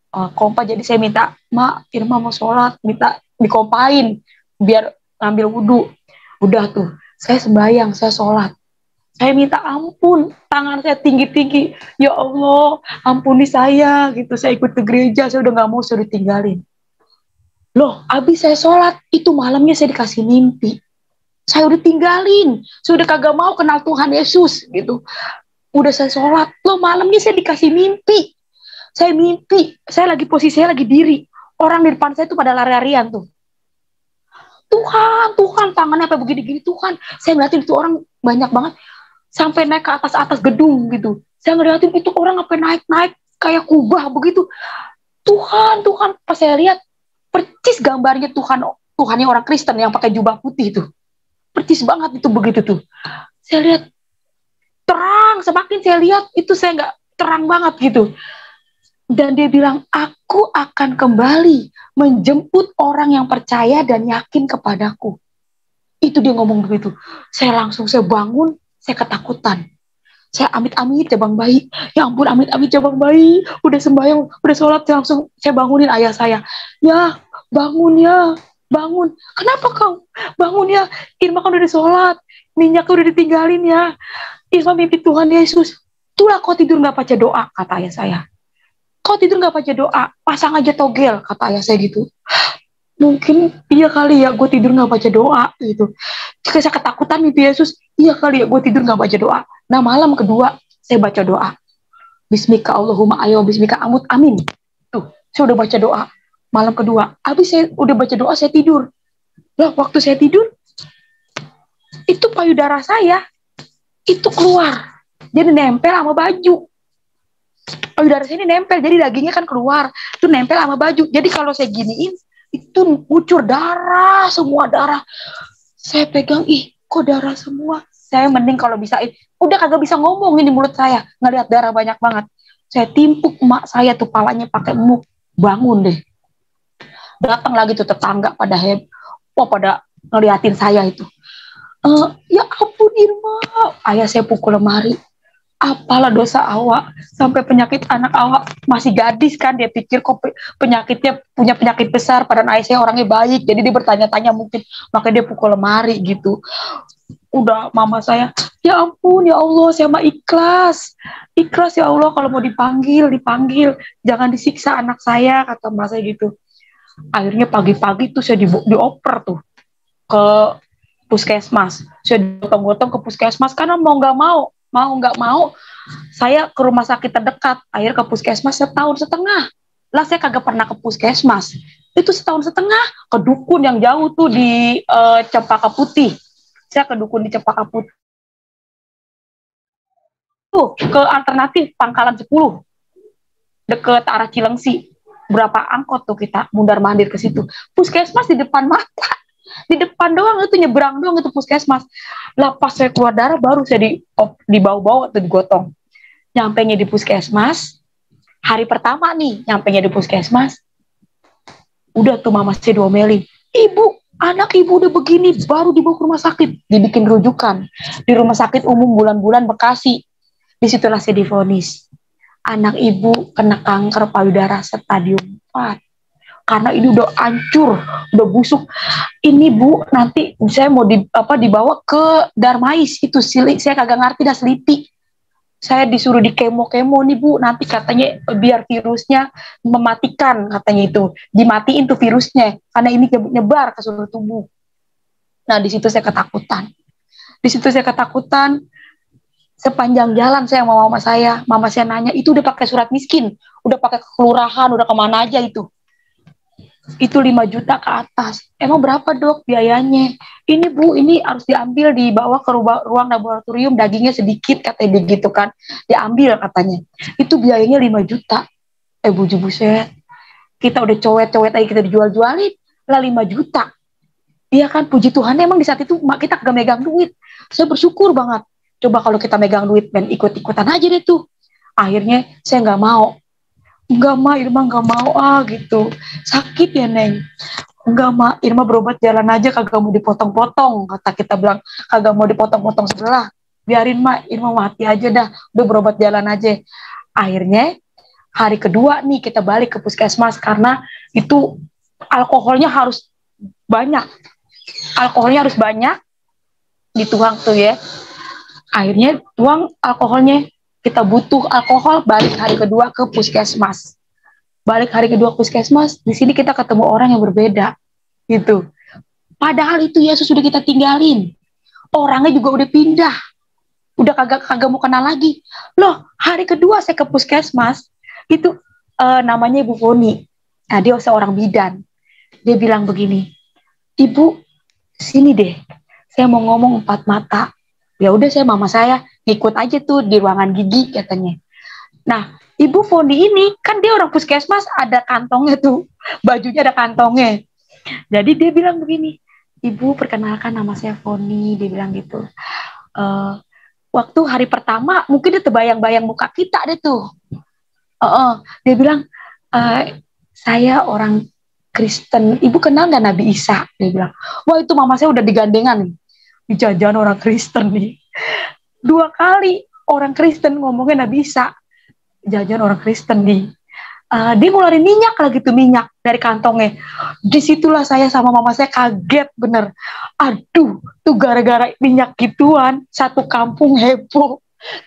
Kompak, jadi saya minta, Ma, Irma mau sholat, minta dikompain, biar ngambil wudhu. Udah tuh, saya sembahyang, saya sholat. Saya minta ampun, tangan saya tinggi-tinggi. Ya Allah, ampuni saya, gitu. Saya ikut ke gereja, saya udah gak mau, saya ditinggalin. Loh, abis saya sholat, itu malamnya saya dikasih mimpi. Saya udah tinggalin, saya udah kagak mau kenal Tuhan Yesus, gitu. Udah saya sholat, loh malamnya saya dikasih mimpi. Saya mimpi, saya lagi posisi saya lagi diri. Orang di depan saya tuh pada lari-larian tuh. Tuhan, tangannya apa begini-gini, Tuhan. Saya ngeliatin itu orang banyak banget. Sampai naik ke atas gedung gitu. Saya ngeliatin itu orang apa naik-naik kayak kubah begitu. Tuhan, pas saya lihat percis gambarnya Tuhannya orang Kristen yang pakai jubah putih itu. Percis banget itu begitu tuh. Saya lihat terang, semakin saya lihat itu saya nggak terang banget gitu. Dan dia bilang, aku akan kembali menjemput orang yang percaya dan yakin kepadaku. Itu dia ngomong begitu. Saya bangun, saya ketakutan. Saya amit-amit cabang bayi. Ya ampun, amit-amit cabang bayi. Udah sembahyang, udah sholat, saya bangunin ayah saya. Ya, bangun ya, bangun. Kenapa kau? Bangun ya, Irma kan udah sholat. Minyak udah ditinggalin ya. Irma mimpi Tuhan Yesus. Itulah kau tidur gak baca doa, kata ayah saya. Kau tidur gak baca doa, pasang aja togel, kata ayah saya gitu. Mungkin iya kali ya gue tidur gak baca doa gitu. Jika saya ketakutan mimpi Yesus, iya kali ya gue tidur gak baca doa. Nah malam kedua saya baca doa, Bismika Allahumma ayo bismika amut amin. Tuh saya udah baca doa. Malam kedua, habis saya udah baca doa saya tidur. Lah waktu saya tidur, itu payudara saya itu keluar, jadi nempel sama baju. Payudara saya ini nempel, jadi dagingnya kan keluar, itu nempel sama baju. Jadi kalau saya giniin, itu ngucur darah, semua darah. Saya pegang, ih kok darah semua. Saya mending kalau bisa, udah kagak bisa ngomong ini mulut saya, ngelihat darah banyak banget. Saya timpuk emak saya tuh palanya pakai muk, bangun deh. Datang lagi tuh tetangga pada pada ngeliatin saya itu. Ya ampun Irma, ayah saya pukul lemari. Apalah dosa awak sampai penyakit anak awak, masih gadis kan, dia pikir kok penyakitnya punya penyakit besar, padahal ayah saya orangnya baik, jadi dia bertanya-tanya mungkin, makanya dia pukul lemari gitu. Udah mama saya, ya ampun ya Allah, saya mah ikhlas ya Allah, kalau mau dipanggil, jangan disiksa anak saya, kata mama saya gitu. Akhirnya pagi-pagi tuh saya dioper tuh ke puskesmas, saya digotong-gotong ke puskesmas karena mau nggak mau saya ke rumah sakit terdekat. Akhirnya ke puskesmas setahun setengah lah, saya kagak pernah ke puskesmas itu setahun setengah. Ke dukun yang jauh tuh di Cempaka Putih, saya ke dukun di Cempaka Putih tuh, ke alternatif Pangkalan 10 deket arah Cilengsi. Berapa angkot tuh kita mundar mandir ke situ. Puskesmas di depan mata, di depan doang, itu nyebrang doang itu puskesmas. Lah pas saya keluar darah baru saya dibawa-bawa atau digotong. Nyampenya di puskesmas, hari pertama nih nyampenya di puskesmas, udah tuh mama saya diomelin, ibu, anak ibu udah begini baru dibawa ke rumah sakit, dibikin rujukan di rumah sakit umum Bulan-Bulan Bekasi. Disitulah saya divonis, anak ibu kena kanker payudara stadium 4. Karena ini udah hancur, udah busuk. Ini bu, nanti saya mau dibawa ke Darmais, itu saya kagak ngerti dah, Selipi. Saya disuruh di kemo nih bu, nanti katanya biar virusnya mematikan, katanya itu dimatiin tuh virusnya, karena ini nyebar ke seluruh tubuh. Nah di situ saya ketakutan. Sepanjang jalan saya sama mama saya nanya, itu udah pakai surat miskin, udah pakai kelurahan, udah kemana aja itu 5 juta ke atas. Emang berapa dok biayanya? Ini bu, ini harus diambil, dibawa ke ruang laboratorium, dagingnya sedikit katanya begitu kan, diambil katanya. Itu biayanya 5 juta. Buset, kita udah cowet-cowet aja kita dijual-jualin lah 5 juta. Iya kan, puji Tuhan emang di saat itu kita gak megang duit. Saya bersyukur banget. Coba kalau kita megang duit dan ikut-ikutan aja deh tuh. Akhirnya saya nggak mau. Enggak mah Irma nggak mau gitu, sakit ya Neng. Enggak mah Irma berobat jalan aja, kagak mau dipotong-potong, kata kita bilang, kagak mau dipotong-potong sebelah, biarin mah Irma mati aja dah, udah berobat jalan aja. Akhirnya hari kedua nih kita balik ke puskesmas karena itu alkoholnya harus banyak, dituang tuh ya. Akhirnya tuang alkoholnya, kita butuh alkohol, balik hari kedua ke puskesmas. Di sini kita ketemu orang yang berbeda, gitu. Padahal itu Yesus sudah kita tinggalin. Orangnya juga udah pindah. Udah kagak mau kenal lagi. Loh, hari kedua saya ke puskesmas, itu namanya Ibu Foni. Nah, dia seorang bidan. Dia bilang begini, Ibu, sini deh. Saya mau ngomong 4 mata. Ya udah, mama saya ikut aja tuh di ruangan gigi katanya. Nah, Ibu Foni ini kan dia orang puskesmas, ada kantongnya tuh, bajunya ada kantongnya. Jadi dia bilang begini, Ibu perkenalkan nama saya Foni, dia bilang gitu. Waktu hari pertama mungkin dia terbayang-bayang muka kita deh tuh. Dia bilang, saya orang Kristen, Ibu kenal nggak Nabi Isa? Dia bilang, wah itu mama saya udah digandengan nih. Dijajan orang Kristen nih. 2 kali orang Kristen ngomongnya Nabi Isa, jajan orang Kristen nih. Dia ngeluarin minyak lagi tuh, minyak dari kantongnya. Disitulah saya sama mama saya kaget bener. Aduh, tuh gara-gara minyak gituan satu kampung heboh.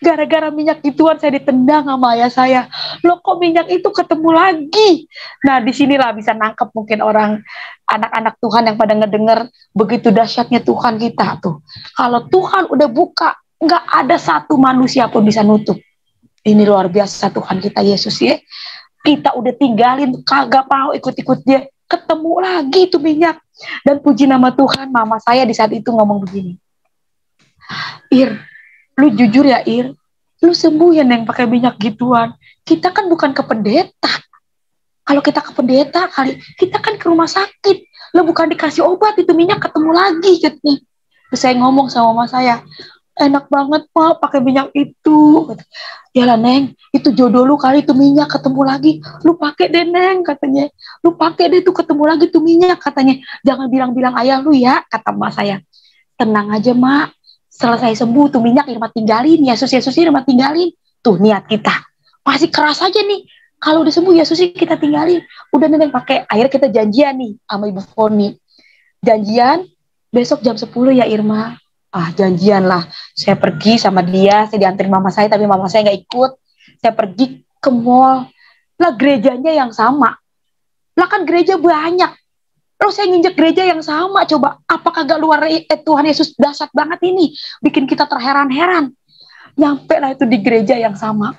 Gara-gara minyak gituan saya ditendang sama ayah saya. Loh kok minyak itu ketemu lagi? Nah disinilah bisa nangkep mungkin orang anak-anak Tuhan yang pada ngedenger begitu dahsyatnya Tuhan kita tuh. Kalau Tuhan udah buka, nggak ada satu manusia pun bisa nutup. Ini luar biasa Tuhan kita Yesus ya. Kita udah tinggalin, kagak mau ikut-ikut dia, ketemu lagi tuh minyak. Dan puji nama Tuhan, mama saya di saat itu ngomong begini, Ir, lu jujur ya Ir, lu sembuh ya Neng pakai minyak gituan. Kita kan bukan ke pendeta. Kalau kita ke pendeta kali, kita kan ke rumah sakit. Lu bukan dikasih obat, itu minyak ketemu lagi katanya. Terus saya ngomong sama mama saya, enak banget Pak pakai minyak itu. Yalah Neng, itu jodoh lu kali itu minyak ketemu lagi. Lu pakai deh Neng katanya. Lu pakai deh tuh ketemu lagi tuh minyak katanya. Jangan bilang-bilang ayah lu ya, kata emak saya. Tenang aja Mak, selesai sembuh tuh minyak Irma tinggalin, Yesus Irma tinggalin. Tuh niat kita. Masih keras aja nih. Kalau udah sembuh Yesus kita tinggalin. Udah Neng pakai. Akhirnya kita janjian nih sama Ibu Foni. Janjian besok jam 10 ya Irma. Janjian lah. Saya pergi sama dia, saya diantarin mama saya, tapi mama saya nggak ikut. Saya pergi ke mall. Lah gerejanya yang sama. Lah kan gereja banyak. Terus saya nginjek gereja yang sama. Coba, apakah gak luar Tuhan Yesus dahsyat banget ini? Bikin kita terheran-heran. Nyampe lah itu di gereja yang sama.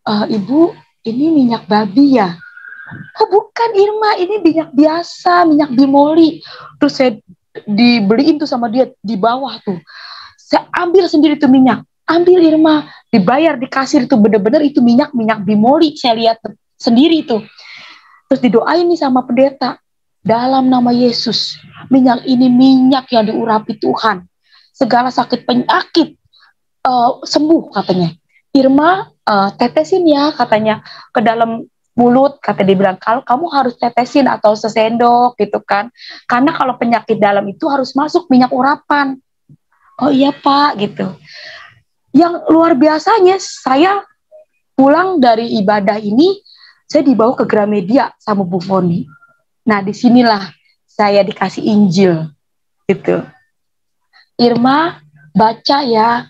Ibu, ini minyak babi ya? Oh bukan Irma, ini minyak biasa, minyak bimoli. Terus saya dibeliin tuh sama dia di bawah tuh. Saya ambil sendiri tuh minyak. Ambil Irma, dibayar di kasir tuh bener-bener itu minyak bimoli. Saya lihat sendiri tuh. Terus didoain nih sama pendeta. Dalam nama Yesus, minyak ini minyak yang diurapi Tuhan. Segala sakit penyakit sembuh katanya. Irma, tetesin ya katanya ke dalam mulut, kata dia bilang, kalau kamu harus tetesin atau sesendok gitu kan, karena kalau penyakit dalam itu harus masuk minyak urapan. Oh iya Pak gitu. Yang luar biasanya, saya pulang dari ibadah ini, saya dibawa ke Gramedia sama Bu Foni. Nah disinilah saya dikasih Injil gitu. Irma baca ya.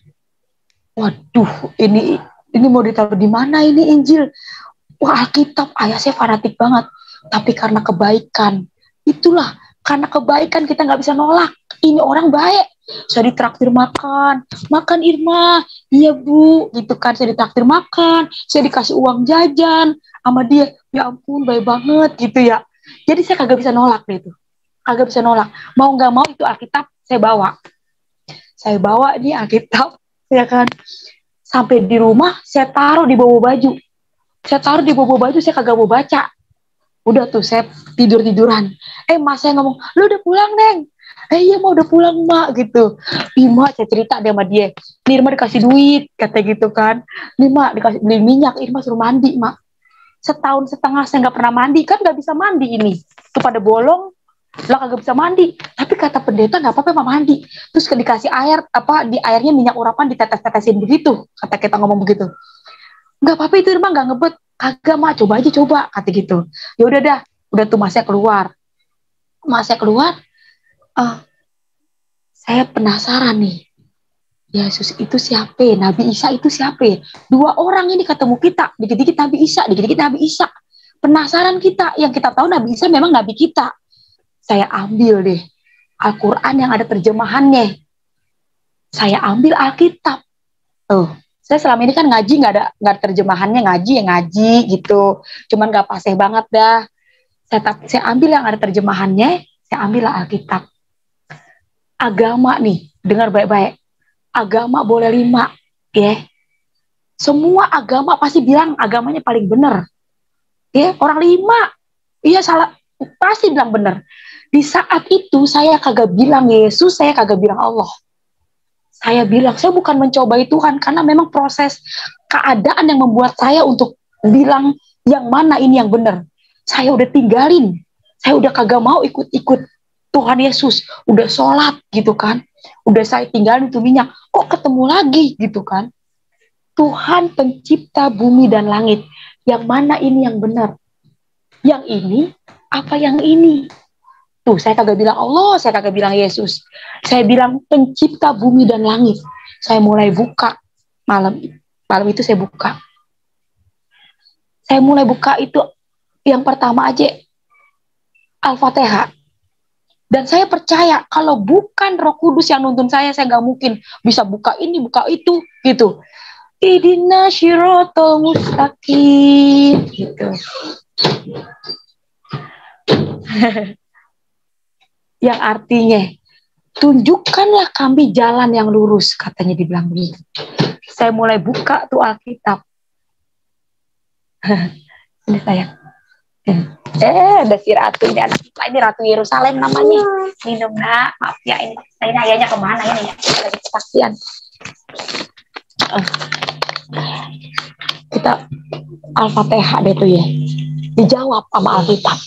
Waduh, ini mau ditaruh di mana ini Injil? Wah, Alkitab, ayah saya fanatik banget. Tapi karena kebaikan, itulah, karena kebaikan kita nggak bisa nolak. ini orang baik. Saya ditraktir makan Irma, iya Bu, gitu kan. Saya ditraktir makan, saya dikasih uang jajan sama dia, ya ampun baik banget gitu ya. Jadi saya kagak bisa nolak deh itu, kagak bisa nolak. Mau nggak mau itu Alkitab saya bawa ini Alkitab, ya kan. Sampai di rumah saya taruh di bawah baju, saya kagak mau baca. Udah tuh saya tiduran. Mas saya ngomong, lu udah pulang Neng? Iya mau udah pulang Mak gitu. Mak saya cerita deh sama dia, nih Irma dikasih duit kata gitu kan, nih Mak dikasih beli minyak, Irma suruh mandi Mak. Setahun setengah saya nggak pernah mandi, kan nggak bisa mandi ini tuh pada bolong lah, kagak bisa mandi. Tapi kata pendeta nggak apa-apa Mak mandi. Terus dikasih air, di airnya minyak urapan ditetes-tetesin begitu, kata kita ngomong begitu. Nggak apa-apa itu Irma nggak ngebet. Kagak Mak, coba aja kata gitu. Ya udah dah, udah tuh masnya keluar. Saya penasaran nih, Yesus itu siapa? Nabi Isa itu siapa? Dua orang ini ketemu kita, dikit-dikit Nabi Isa. Penasaran kita, yang kita tahu Nabi Isa memang Nabi kita. Saya ambil deh Al-Quran yang ada terjemahannya. Saya ambil Alkitab. Saya selama ini kan ngaji nggak ada terjemahannya, ngaji gitu. Cuman nggak fasih banget dah. Saya ambil yang ada terjemahannya, saya ambil Alkitab. Agama nih, dengar baik-baik. Agama boleh 5, ya. Semua agama pasti bilang agamanya paling benar. Ya, orang 5, iya salah, pasti bilang benar. Di saat itu saya kagak bilang Yesus, saya kagak bilang Allah. Saya bilang, saya bukan mencobai Tuhan, karena memang proses keadaan yang membuat saya untuk bilang yang mana ini yang benar. Saya udah tinggalin, saya udah kagak mau ikut-ikut Tuhan Yesus, udah sholat gitu kan, udah saya tinggalin itu minyak, kok ketemu lagi gitu kan. Tuhan pencipta bumi dan langit, yang mana ini yang benar? Yang ini apa yang ini? Tuh, saya kagak bilang Allah, saya kagak bilang Yesus. Saya bilang pencipta bumi dan langit. Saya mulai buka malam itu saya buka. Saya mulai buka itu yang pertama aja Al-Fatihah. Dan saya percaya kalau bukan Roh Kudus yang nuntun saya nggak mungkin bisa buka ini, buka itu gitu. Ihdina syiratal mustaqim gitu. Yang artinya tunjukkanlah kami jalan yang lurus, katanya dibilang begitu. Saya mulai buka tuh Alkitab. Ini saya. Ada si ratu ini, anak kita ini Ratu Yerusalem namanya. Minum nak, maaf ya ini ayahnya kemana ini ya? Kita lagi kesaksian. Kita Al-Fatihah deh tuh ya. Dijawab sama Alkitab.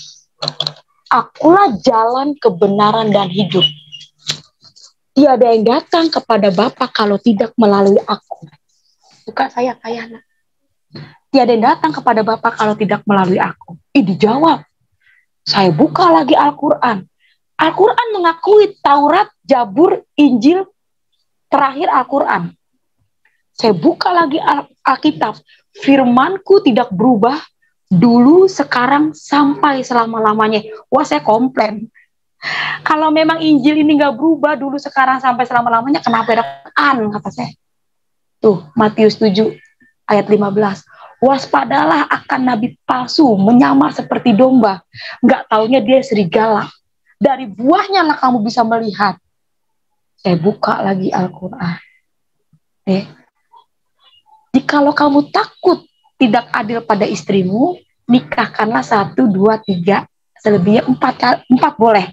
Akulah jalan kebenaran dan hidup. Tiada yang datang kepada Bapa kalau tidak melalui aku. Suka saya kayak anak. Tiada yang datang kepada Bapa kalau tidak melalui aku. Dijawab. Saya buka lagi Al-Quran. Al-Quran mengakui Taurat, Zabur, Injil, terakhir Al-Quran. Saya buka lagi Alkitab. Firmanku tidak berubah dulu, sekarang, sampai selama-lamanya. Wah, saya komplain. Kalau memang Injil ini nggak berubah dulu, sekarang, sampai selama-lamanya, kenapa ada Quran, kata saya. Tuh, Matius 7 ayat 15. Waspadalah akan nabi palsu, menyamar seperti domba. Nggak taunya dia serigala. Dari buahnya lah kamu bisa melihat. Saya buka lagi Al-Quran. Jikalau kamu takut tidak adil pada istrimu, nikahkanlah 1, 2, 3, selebihnya 4 boleh.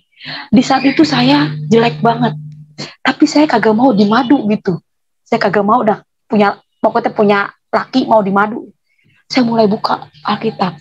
Di saat itu saya jelek banget. Tapi saya kagak mau dimadu gitu. Saya kagak mau udah pokoknya punya laki mau dimadu. Saya mulai buka Alkitab.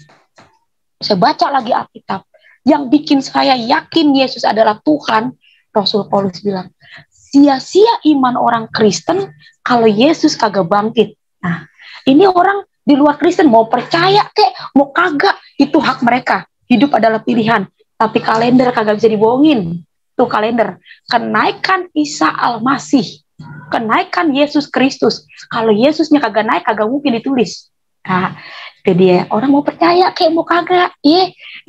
Saya baca lagi Alkitab. Yang bikin saya yakin Yesus adalah Tuhan, Rasul Paulus bilang, sia-sia iman orang Kristen kalau Yesus kagak bangkit. Nah, ini orang di luar Kristen mau percaya kek, mau kagak, itu hak mereka. Hidup adalah pilihan. Tapi kalender kagak bisa dibohongin. Tuh kalender. Kenaikan Isa Al-Masih. Kenaikan Yesus Kristus. Kalau Yesusnya kagak naik, kagak mungkin ditulis. Nah, itu dia. Orang mau percaya kayak mau kagak,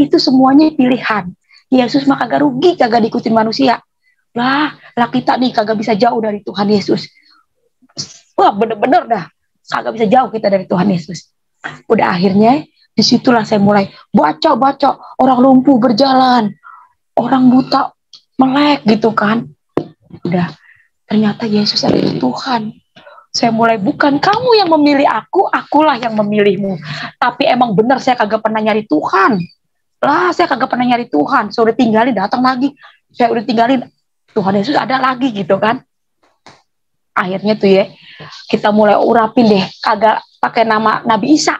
itu semuanya pilihan. Yesus mah kagak rugi, kagak diikutin manusia. Lah kita nih kagak bisa jauh dari Tuhan Yesus. Wah bener-bener dah, kagak bisa jauh kita dari Tuhan Yesus. Udah akhirnya disitulah saya mulai baca orang lumpuh berjalan, orang buta melek gitu kan. Udah, ternyata Yesus adalah Tuhan. Saya mulai, bukan kamu yang memilih aku, akulah yang memilihmu. Tapi emang bener saya kagak pernah nyari Tuhan. Lah saya kagak pernah nyari Tuhan. Saya udah tinggalin, datang lagi. Saya udah tinggalin, Tuhan Yesus ada lagi gitu kan. Akhirnya tuh ya, kita mulai urapin deh, kagak pakai nama Nabi Isa.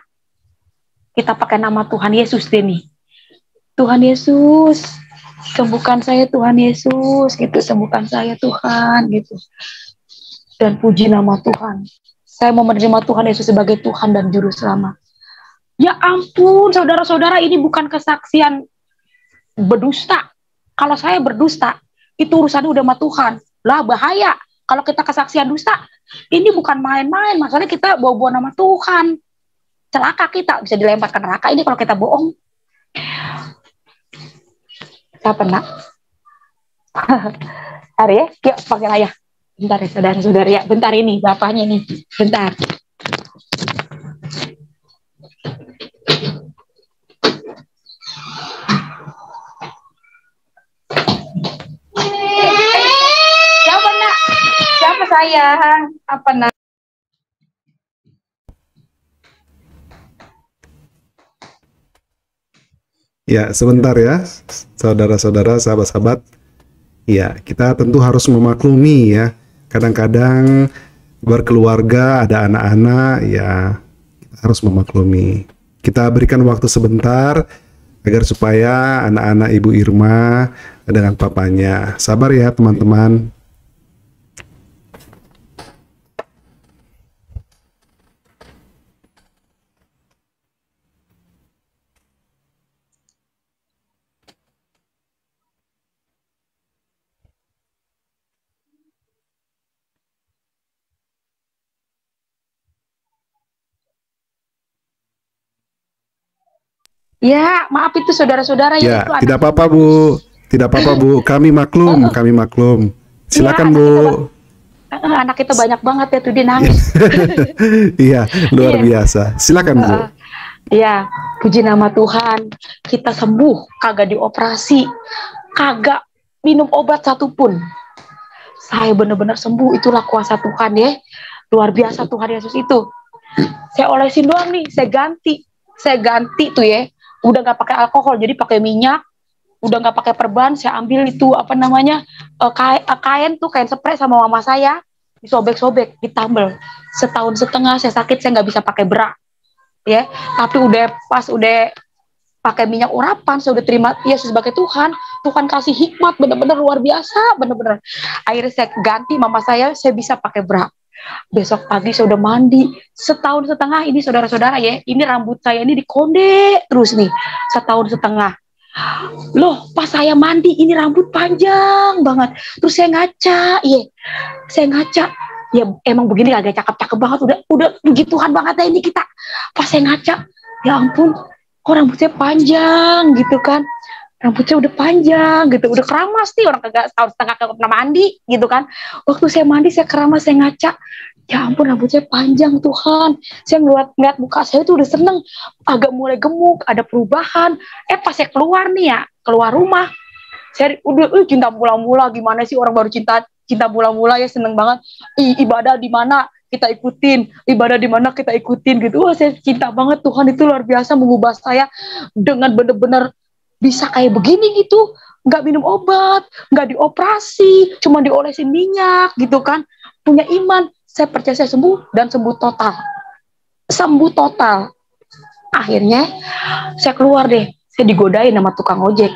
Kita pakai nama Tuhan Yesus deh nih. Tuhan Yesus, sembuhkan saya Tuhan Yesus, gitu. Sembuhkan saya Tuhan, gitu. Dan puji nama Tuhan. Saya mau menerima Tuhan Yesus sebagai Tuhan dan Juru Selamat. Ya ampun, saudara-saudara, ini bukan kesaksian berdusta. Kalau saya berdusta, itu urusannya udah sama Tuhan. Lah bahaya. Kalau kita kesaksian dusta, ini bukan main-main. Masalahnya kita bawa-bawa nama Tuhan. Celaka kita, bisa dilempar ke neraka ini kalau kita bohong. Siapa nak? Hari ya, yuk panggil ayah. Bentar ya saudara-saudara ya, bentar ini bapaknya nih, bentar. Siapa nak? Siapa sayang? Apa nak? Ya, sebentar ya, saudara-saudara, sahabat-sahabat. Ya, kita tentu harus memaklumi ya. Kadang-kadang berkeluarga, ada anak-anak, ya kita harus memaklumi. Kita berikan waktu sebentar agar supaya anak-anak Ibu Irma dengan papanya. Sabar ya teman-teman. Ya, maaf itu saudara-saudara Ya, itu tidak anak. apa-apa Bu. Tidak apa-apa Bu. Kami maklum, kami maklum. Silakan Iya, Bu. anak kita banyak banget ya tuh dia nangis. Iya, luar Iya. biasa. Silakan Bu. Ya, puji nama Tuhan. Kita sembuh, kagak dioperasi, kagak minum obat satupun. Saya benar-benar sembuh, itulah kuasa Tuhan ya. Luar biasa Tuhan Yesus itu. Saya olesin doang nih, saya ganti tuh ya. Udah nggak pakai alkohol, jadi pakai minyak. Udah nggak pakai perban, saya ambil itu apa namanya kain spray sama mama saya, disobek-sobek, ditambal. Setahun setengah saya sakit, saya nggak bisa pakai bra, ya. Tapi udah pakai minyak urapan, saya udah terima Yesus sebagai Tuhan. Tuhan kasih hikmat, bener-bener luar biasa, bener-bener. Akhirnya saya ganti mama saya bisa pakai bra. Besok pagi saya udah mandi. Setahun setengah ini saudara-saudara ya, ini rambut saya ini dikonde terus nih, setahun setengah. Loh, pas saya mandi ini rambut panjang banget. Terus saya ngaca, ya emang begini agak cakep-cakep banget, udah puji Tuhan banget ya ini kita. Pas saya ngaca, ya ampun, kok rambutnya panjang gitu kan. Rambutnya udah panjang gitu, udah keramas nih, orang kagak setahun setengah kagak pernah mandi gitu kan. Waktu saya mandi, saya keramas, saya ngaca, ya ampun rambutnya panjang Tuhan. Saya ngeliat muka saya tuh udah seneng, agak mulai gemuk, ada perubahan. Pas saya keluar nih ya, keluar rumah, saya udah cinta mula-mula, gimana sih orang baru cinta mula-mula ya, seneng banget. Ibadah di mana kita ikutin, ibadah di mana kita ikutin gitu. Wah, saya cinta banget, Tuhan itu luar biasa mengubah saya dengan bener-bener bisa kayak begini gitu, nggak minum obat, nggak dioperasi, cuma diolesin minyak gitu kan. Punya iman, saya percaya saya sembuh dan sembuh total. Akhirnya saya keluar deh, saya digodain sama tukang ojek.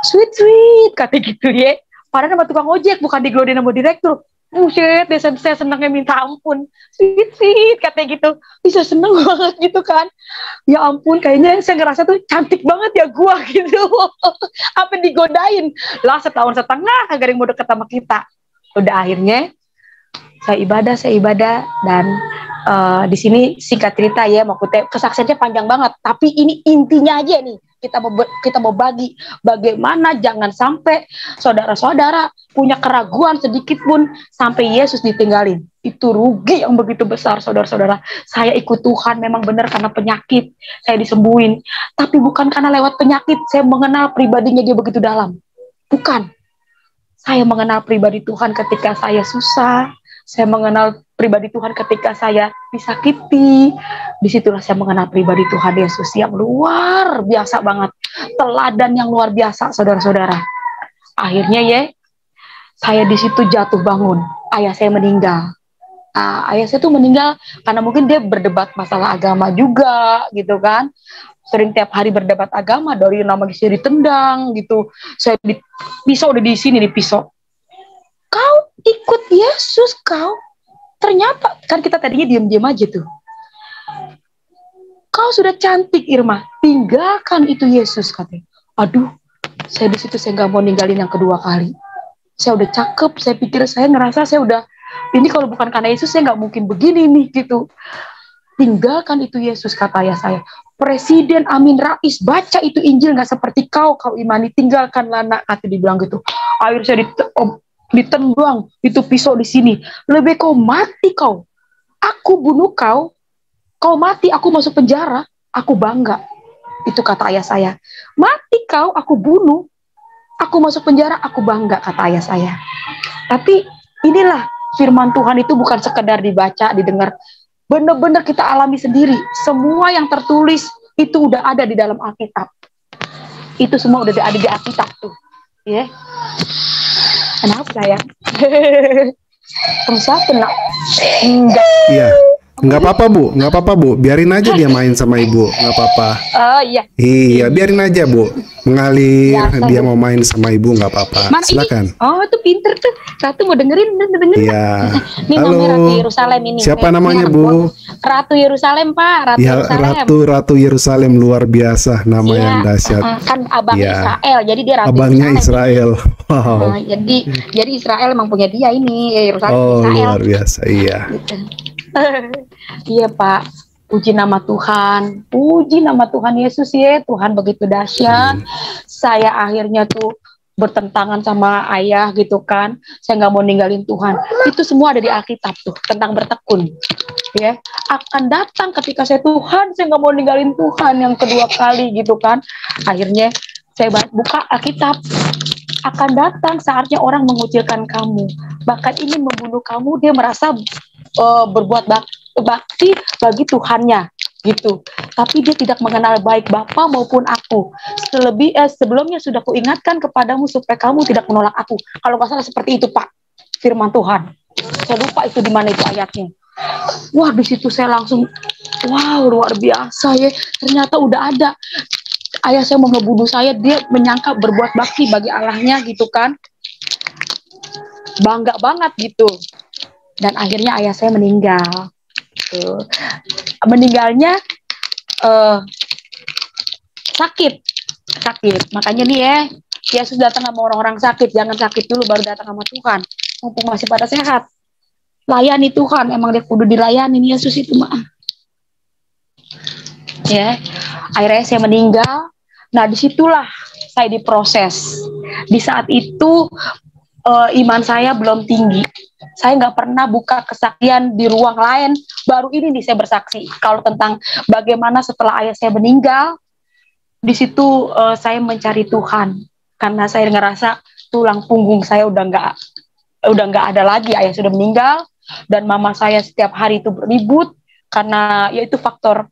Sweet kata gitu ya. Padahal sama tukang ojek, bukan digodain sama direktur. Buset, saya senangnya minta ampun. Sweet katanya gitu. Bisa seneng banget gitu kan. Ya ampun, kayaknya saya ngerasa tuh cantik banget ya gua gitu. Apa digodain? Lah setahun setengah kagak ada yang mau deket sama kita. Udah akhirnya saya ibadah dan di sini singkat cerita ya, maksudnya kesaksiannya panjang banget. Tapi ini intinya aja nih. kita mau bagi bagaimana jangan sampai saudara-saudara punya keraguan sedikit pun sampai Yesus ditinggalin. Itu rugi yang begitu besar, saudara-saudara. Saya ikut Tuhan memang benar karena penyakit saya disembuhin, tapi bukan karena lewat penyakit saya mengenal pribadinya dia begitu dalam. Bukan. Saya mengenal pribadi Tuhan ketika saya susah. Saya mengenal pribadi Tuhan ketika saya disakiti. Disitulah saya mengenal pribadi Tuhan Yesus yang luar biasa banget. Teladan yang luar biasa, saudara-saudara. Akhirnya saya di situ jatuh bangun. Ayah saya meninggal. Ayah saya tuh meninggal karena mungkin dia berdebat masalah agama juga, gitu kan. Sering tiap hari berdebat agama, dari nama saya ditendang, gitu. Saya pisau udah di sini, di pisau. Kau ikut Yesus, kau. Ternyata, kan kita tadinya diam-diam aja tuh. Kau sudah cantik, Irma. Tinggalkan itu Yesus, katanya. Aduh, saya di situ saya nggak mau ninggalin yang kedua kali. Saya udah cakep, saya pikir, saya ngerasa saya udah, ini kalau bukan karena Yesus, saya nggak mungkin begini nih, gitu. Tinggalkan itu Yesus, kata ayah saya. Presiden Amin Rais, baca itu Injil, nggak seperti kau imani, tinggalkanlah nak, kata dibilang gitu. Akhirnya saya ditendang, itu pisau di sini. Lebih kau mati kau. Aku bunuh kau, kau mati, aku masuk penjara, aku bangga. Itu kata ayah saya. Mati kau, aku bunuh, aku masuk penjara, aku bangga, kata ayah saya. Tapi inilah firman Tuhan itu bukan sekedar dibaca, didengar. Benar-benar kita alami sendiri. Semua yang tertulis itu udah ada di dalam Alkitab. Itu semua udah ada di Alkitab tuh. Ya. Kenapa sayang? Kenapa nak? Enggak. Iya. Nggak apa-apa Bu, nggak apa-apa Bu, biarin aja dia main sama Ibu, nggak apa-apa. Oh iya. Iya, biarin aja Bu, mengalir, Biasa, dia Bu. mau main sama Ibu nggak apa-apa. Mana Silakan. ini? Oh, itu pinter tuh. Ratu mau dengerin. Iya. Ini namanya Ratu Halo. Yerusalem ini. Siapa Ini namanya Bu? Ratu Yerusalem, Pak. Ratu Ya, Yerusalem. Ratu Yerusalem, luar biasa, nama Iya, yang dahsyat. kan abangnya Iya. Israel, jadi dia Ratu Abangnya Yerusalem. Israel. Wow. Nah, jadi Israel emang punya dia ini, Yerusalem Oh, Israel. luar biasa, iya. Gitu. Iya Pak, puji nama Tuhan, puji nama Tuhan Yesus ya, Tuhan begitu dahsyat. Saya akhirnya tuh bertentangan sama ayah gitu kan, saya nggak mau ninggalin Tuhan. Itu semua ada di Alkitab tuh tentang bertekun. Ya, akan datang ketika saya Tuhan, saya nggak mau ninggalin Tuhan yang kedua kali gitu kan. Akhirnya saya buka Alkitab. Akan datang saatnya orang mengucilkan kamu, bahkan ingin membunuh kamu. Dia merasa berbuat bakti bagi Tuhannya gitu, tapi dia tidak mengenal baik Bapa maupun aku. Sebelumnya sudah kuingatkan kepadamu supaya kamu tidak menolak aku. Kalau nggak salah seperti itu Pak, firman Tuhan. Saya lupa itu di mana itu ayatnya. Wah, di situ saya langsung, wow, luar biasa ya. Ternyata udah ada. Ayah saya mau ngebunuh saya, dia menyangka berbuat bakti bagi Allahnya gitu kan. Bangga banget gitu. Dan akhirnya ayah saya meninggal. Gitu. Meninggalnya sakit. Makanya nih Yesus datang sama orang-orang sakit. Jangan sakit dulu baru datang sama Tuhan. Mumpung masih pada sehat. Layani Tuhan, emang dia kudu dilayani Yesus itu mah. Ya, akhirnya saya meninggal. Nah, disitulah saya diproses. Di saat itu iman saya belum tinggi. Saya nggak pernah buka kesaksian di ruang lain. Baru ini nih saya bersaksi kalau tentang bagaimana setelah ayah saya meninggal. Di situ saya mencari Tuhan karena saya ngerasa tulang punggung saya udah nggak ada lagi. Ayah sudah meninggal dan mama saya setiap hari itu berribut karena yaitu faktor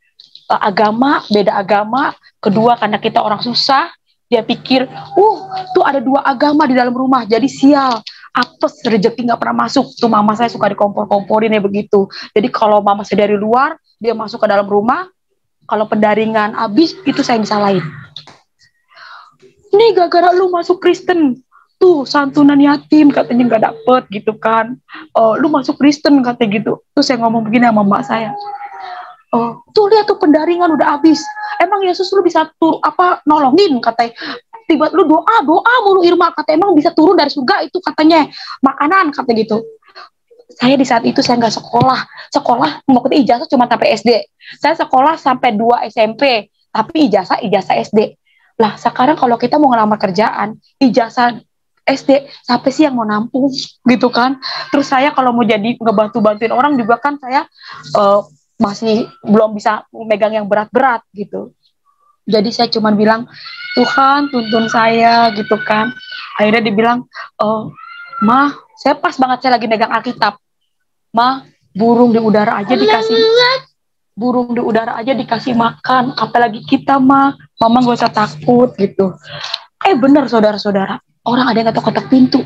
agama, beda agama. Kedua, karena kita orang susah, dia pikir, tuh ada dua agama di dalam rumah, jadi sial, apes, rezeki nggak pernah masuk. Tuh mama saya suka dikompor-komporin ya begitu. Jadi kalau mama saya dari luar, dia masuk ke dalam rumah, kalau pendaringan habis, itu saya disalahin. Nih gara-gara lu masuk Kristen, tuh santunan yatim katanya nggak dapet gitu kan. Lu masuk Kristen katanya gitu. Tuh saya ngomong begini sama mama saya. Tuh lihat tuh pendaringan udah habis. Emang Yesus lu bisa nolongin katanya. Tiba lu doa mulu Irma katanya, emang bisa turun dari surga itu katanya makanan katanya gitu. Saya di saat itu saya nggak sekolah mau ke ijazah cuma sampai SD. Saya sekolah sampai 2 SMP tapi ijazah SD. Lah sekarang kalau kita mau ngelamar kerjaan, ijazah SD, sampai sih yang mau nampung gitu kan. Terus saya kalau mau jadi ngebantu-bantuin orang juga kan saya masih belum bisa megang yang berat-berat gitu. Jadi saya cuma bilang, Tuhan tuntun saya gitu kan. Akhirnya dibilang, Ma, saya pas banget saya lagi megang Alkitab. Ma, burung di udara aja dikasih makan, apalagi kita mah, mama gak usah takut gitu. Bener saudara-saudara, orang ada yang ketok-ketok pintu,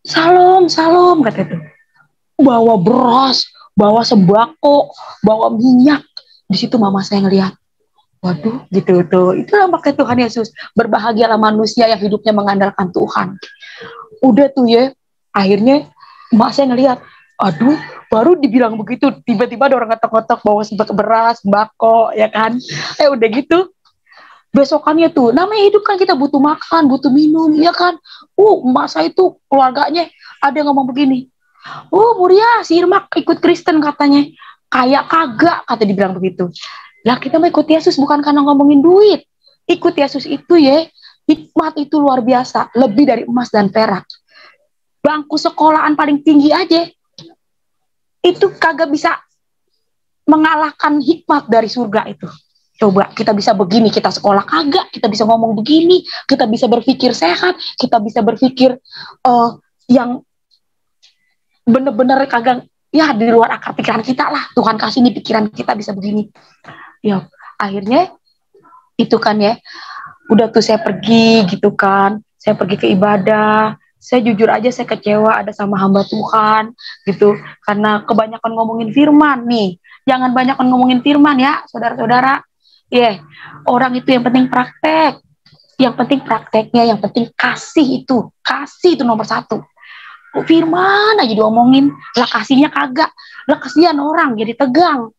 salam kata itu, bawa beras, bawa sembako, bawa minyak. Di situ mama saya ngeliat, waduh gitu tuh, itulah pakai Tuhan Yesus. Berbahagialah manusia yang hidupnya mengandalkan Tuhan. Udah tuh ya, akhirnya mak saya ngeliat, aduh, baru dibilang begitu, tiba-tiba ada orang ngetok-ngetok bawa beras, sembako, ya kan. Udah gitu, besokannya tuh, namanya hidup kan kita butuh makan, butuh minum, ya kan. Emak saya itu keluarganya ada yang ngomong begini, Muria, si Irma ikut Kristen katanya. Kayak kagak, kata dibilang begitu. Lah kita mau ikut Yesus bukan karena ngomongin duit. Ikut Yesus itu ya, hikmat itu luar biasa, lebih dari emas dan perak. Bangku sekolahan paling tinggi aja, itu kagak bisa mengalahkan hikmat dari surga itu. Coba kita bisa begini, kita sekolah kagak, kita bisa ngomong begini, kita bisa berpikir sehat, kita bisa berpikir yang bener-bener kagak, ya di luar akal pikiran kita lah. Tuhan kasih nih pikiran kita bisa begini. Ya akhirnya itu kan ya, udah tuh saya pergi gitu kan, saya pergi ke ibadah. Saya jujur aja saya kecewa ada sama hamba Tuhan gitu, karena kebanyakan ngomongin firman nih. Jangan banyakan ngomongin firman ya saudara-saudara. Orang itu yang penting praktek, yang penting prakteknya, yang penting kasih itu nomor 1. Firman aja diomongin, lah kasihnya kagak, lah kasihan orang jadi tegang.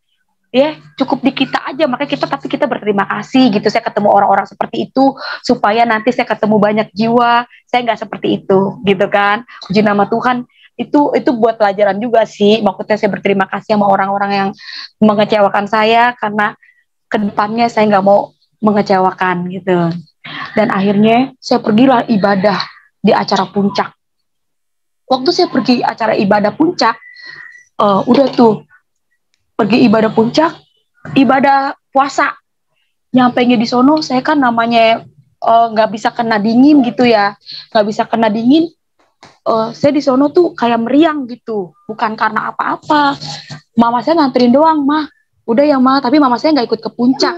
Cukup di kita aja, makanya tapi kita berterima kasih gitu. Saya ketemu orang-orang seperti itu supaya nanti saya ketemu banyak jiwa, saya nggak seperti itu gitu kan. Puji nama Tuhan, itu buat pelajaran juga sih. Maksudnya saya berterima kasih sama orang-orang yang mengecewakan saya, karena kedepannya saya nggak mau mengecewakan gitu. Dan akhirnya saya pergilah ibadah di acara puncak. Waktu saya pergi acara ibadah puncak, udah tuh pergi ibadah puncak, ibadah puasa. Nyampainya di sono, saya kan namanya nggak bisa kena dingin gitu ya, nggak bisa kena dingin. Saya di sono tuh kayak meriang gitu, bukan karena apa-apa. Mama saya nganterin doang, mah. Udah ya mah, tapi mama saya nggak ikut ke puncak.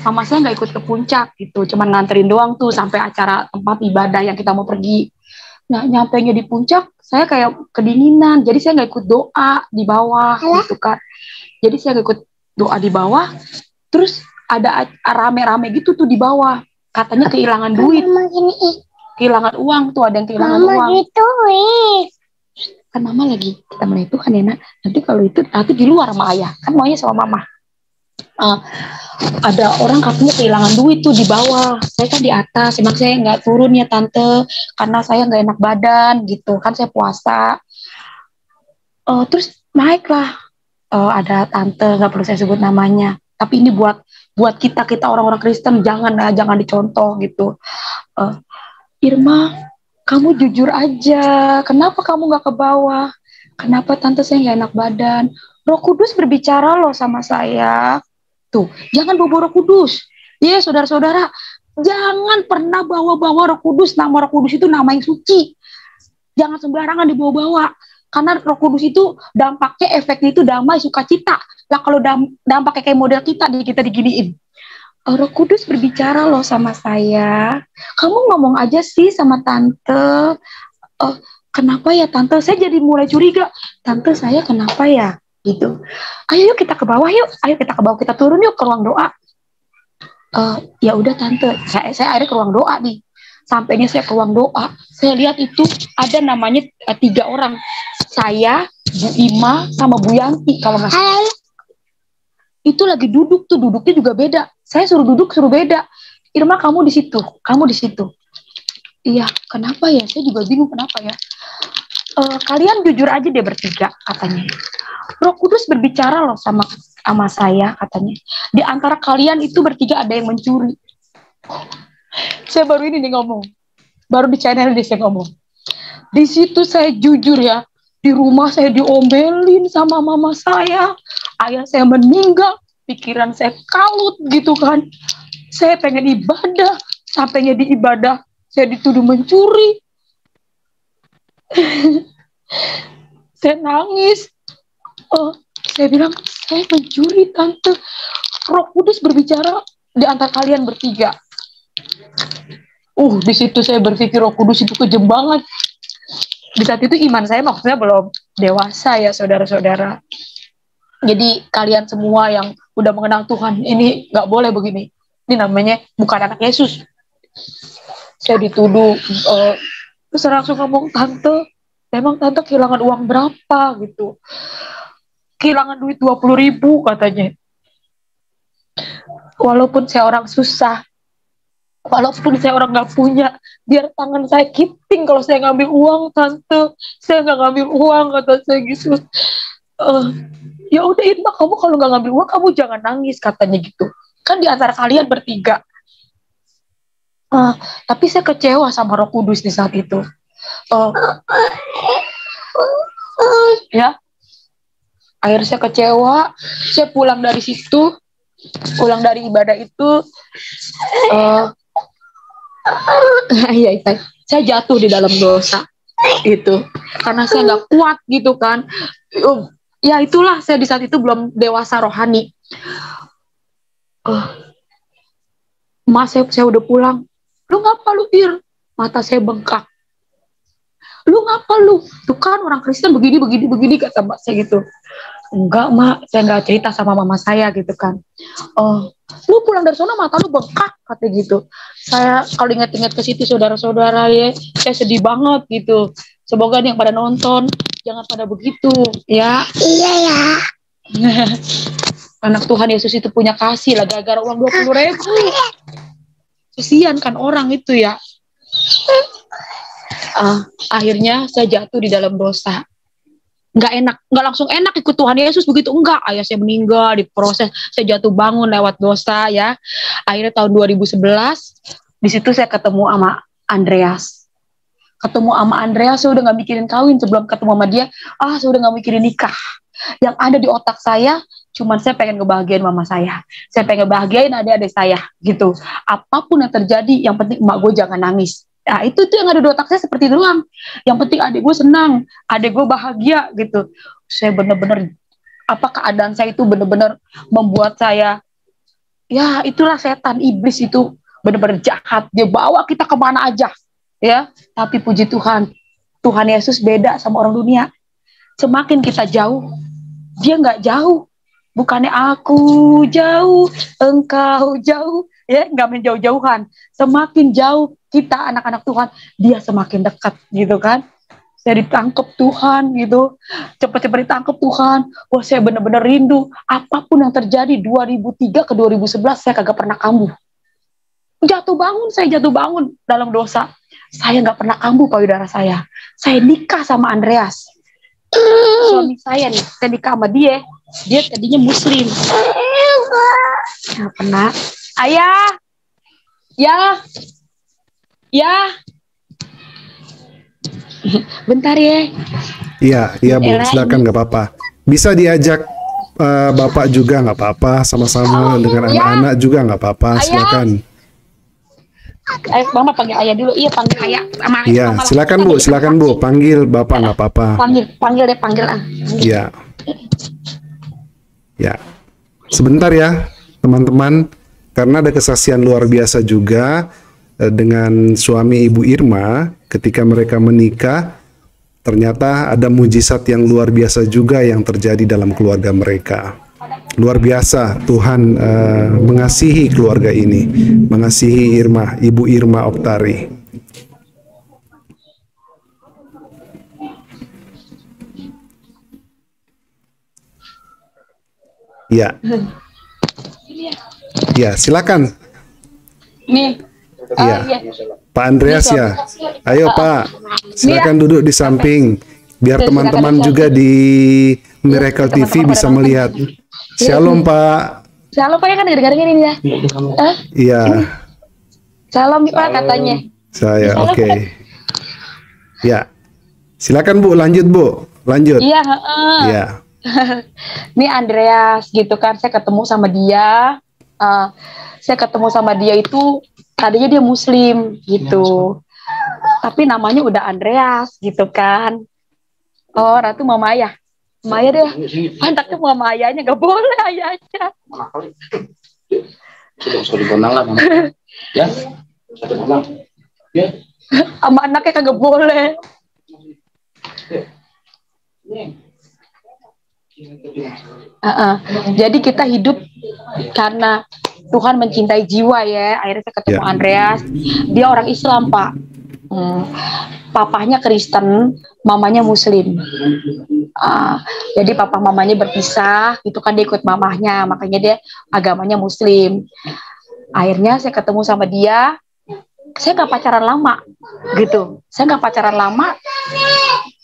Mama saya nggak ikut ke puncak gitu, cuman nganterin doang tuh sampai acara tempat ibadah yang kita mau pergi. Nah, nyampainya di puncak, saya kayak kedinginan, jadi saya nggak ikut doa di bawah gitu kan. Jadi saya nggak ikut doa di bawah, terus ada rame-rame gitu tuh di bawah, katanya kehilangan duit, kehilangan uang tuh, ada yang kehilangan uang. Kan mama lagi kita mulai Tuhan ya nak, nanti kalau itu nanti di luar sama ayah, kan maunya sama mama. Ada orang katanya kehilangan duit tuh di bawah, saya kan di atas, emang saya nggak turun ya tante, karena saya nggak enak badan gitu, kan saya puasa. Terus naiklah, ada tante, nggak perlu saya sebut namanya, tapi ini buat kita orang-orang Kristen, jangan dicontoh gitu. Irma, kamu jujur aja, kenapa kamu nggak ke bawah? Kenapa tante saya nggak enak badan? Roh Kudus berbicara loh sama saya. Tuh, jangan bawa Roh Kudus. Saudara-saudara, jangan pernah bawa-bawa Roh Kudus. Nama Roh Kudus itu nama yang suci. Jangan sembarangan dibawa-bawa. Karena Roh Kudus itu dampaknya, efeknya itu damai, sukacita. Lah kalau dampaknya kayak model kita diginiin. Roh Kudus berbicara loh sama saya. Kamu ngomong aja sih sama tante. Kenapa ya tante? Saya jadi mulai curiga. Tante saya kenapa ya? Gitu. Ayo yuk kita ke bawah yuk. Ayo kita ke bawah, kita turun yuk ke ruang doa. Ya udah tante. Saya ada ke ruang doa nih. Sampainya saya ke ruang doa, saya lihat itu ada namanya 3 orang. Saya, Bu Ima, sama Bu Yanti kalau nggak salah. Itu lagi duduk tuh, duduknya juga beda. Saya suruh duduk, suruh beda. Irma, kamu di situ, kamu di situ. Iya, kenapa ya? Saya juga bingung kenapa ya. Kalian jujur aja deh bertiga, katanya. Roh Kudus berbicara loh sama saya, katanya. Di antara kalian itu bertiga ada yang mencuri. Saya baru ini nih ngomong. Baru di channel ini saya ngomong. Di situ saya jujur ya, di rumah saya diomelin sama mama saya. Ayah saya meninggal, pikiran saya kalut gitu kan. Saya pengen ibadah, sampainya di ibadah saya dituduh mencuri. Saya nangis. Saya bilang, saya mencuri tante. Roh Kudus berbicara di antara kalian bertiga. Di situ saya berpikir Roh Kudus itu kejam banget. Di saat itu iman saya maksudnya belum dewasa ya saudara-saudara. Jadi kalian semua yang udah mengenal Tuhan, ini nggak boleh begini. Ini namanya bukan anak Yesus. Saya dituduh, terus langsung ngomong, tante, memang tante kehilangan uang berapa gitu. Kehilangan duit 20.000 katanya. Walaupun saya orang susah, walaupun saya orang nggak punya, biar tangan saya kiting kalau saya ngambil uang, tante. Saya nggak ngambil uang, kata saya gitu. Ya udah Irma, kamu kalau nggak ngambil uang, kamu jangan nangis, katanya gitu. Kan di antara kalian bertiga. Tapi saya kecewa sama Roh Kudus di saat itu. Ya, akhirnya saya kecewa. Saya pulang dari situ, pulang dari ibadah itu. Saya jatuh di dalam dosa itu karena saya nggak kuat gitu kan. Ya itulah, saya di saat itu belum dewasa rohani. Mas, saya udah pulang. Lu ngapa lu, Ir? Mata saya bengkak. Lu ngapa lu? Tuh kan orang Kristen begini kata mbak saya gitu. Enggak, Mak, saya nggak cerita sama mama saya gitu kan. Lu pulang dari sana mata lu bengkak, katanya gitu. Saya kalau ingat-ingat ke situ saudara-saudara ya, saya sedih banget gitu. Semoga nih yang pada nonton jangan pada begitu ya. Iya ya. Anak Tuhan Yesus itu punya kasih lah, gara-gara uang 20.000. Kesian kan orang itu ya. Akhirnya saya jatuh di dalam dosa. Nggak enak, nggak langsung enak ikut Tuhan Yesus begitu, enggak. Ayah saya meninggal, diproses, saya jatuh bangun lewat dosa ya. Akhirnya tahun 2011 di situ saya ketemu sama Andreas. Saya udah nggak mikirin kawin. Sebelum ketemu sama dia, saya udah nggak mikirin nikah. Yang ada di otak saya cuman saya pengen ngebahagiain mama saya pengen ngebahagiain adik-adik saya gitu. Apapun yang terjadi, yang penting emak gue jangan nangis. Nah, itu tuh yang ada di otak saya, seperti itu doang. Yang penting adik gue senang, adik gue bahagia gitu. Saya bener-bener, keadaan saya itu bener-bener membuat saya, ya itulah setan, iblis itu bener-bener jahat. Dia bawa kita kemana aja, ya. Tapi puji Tuhan, Tuhan Yesus beda sama orang dunia. Semakin kita jauh, dia nggak jauh. Bukannya aku jauh, engkau jauh, ya nggak menjauh-jauhan. Semakin jauh kita anak-anak Tuhan, dia semakin dekat gitu kan. Saya ditangkap Tuhan gitu, cepat-cepat ditangkap Tuhan. Wah, saya benar-benar rindu. Apapun yang terjadi 2003 ke 2011 saya kagak pernah kambuh. Saya jatuh bangun dalam dosa. Saya nggak pernah kambuh payudara saya. Saya nikah sama Andreas. Suami saya nih, saya nikah sama dia. Dia tadinya Muslim. Nggak pernah. Ayah, ya, bentar ya. Iya Bu, silakan, nggak apa-apa. Bisa diajak Bapak juga nggak apa-apa, sama-sama dengan anak-anak juga nggak apa-apa, silakan. Mama panggil ayah dulu. Iya, panggil ayah. Iya, silakan Bu, panggil Bapak nggak apa-apa. Panggil. Iya. Ya, sebentar ya teman-teman, karena ada kesaksian luar biasa juga dengan suami Ibu Irma ketika mereka menikah. Ternyata ada mujizat yang luar biasa juga yang terjadi dalam keluarga mereka. Luar biasa, Tuhan mengasihi keluarga ini, mengasihi Ibu Irma Oktari. Ya. Ya, silakan. Nih. Iya. Pak Andreas ya. Ayo Pak, silakan duduk di samping. biar Dan silakan teman-teman dicatat. juga di Miracle Ya, TV teman-teman bisa pada melihat. nonton. Shalom Pak. Shalom Pak ya kan dengar ini ya. Iya, Shalom Pak katanya. saya Shalom, oke. Pak. Ya, silakan Bu, lanjut Bu, lanjut. Iya, heeh. Ya, Ini Andreas gitu kan, saya ketemu sama dia. Saya ketemu sama dia itu tadinya dia Muslim gitu, tapi namanya udah Andreas gitu kan. Oh, Ratu Mama Ayah, Maya deh. Anaknya Mama Ayahnya gak boleh ayahnya. Sudah dikenal lah, ya. Sudah dikenal. Ya. Sama anaknya kagak boleh. Jadi kita hidup karena Tuhan mencintai jiwa ya. Akhirnya saya ketemu Andreas. Dia orang Islam Pak. Papahnya Kristen, mamanya Muslim. Jadi papa mamanya berpisah, itu kan dia ikut mamahnya, makanya dia agamanya Muslim. Akhirnya saya ketemu sama dia. Saya nggak pacaran lama, gitu. Saya nggak pacaran lama.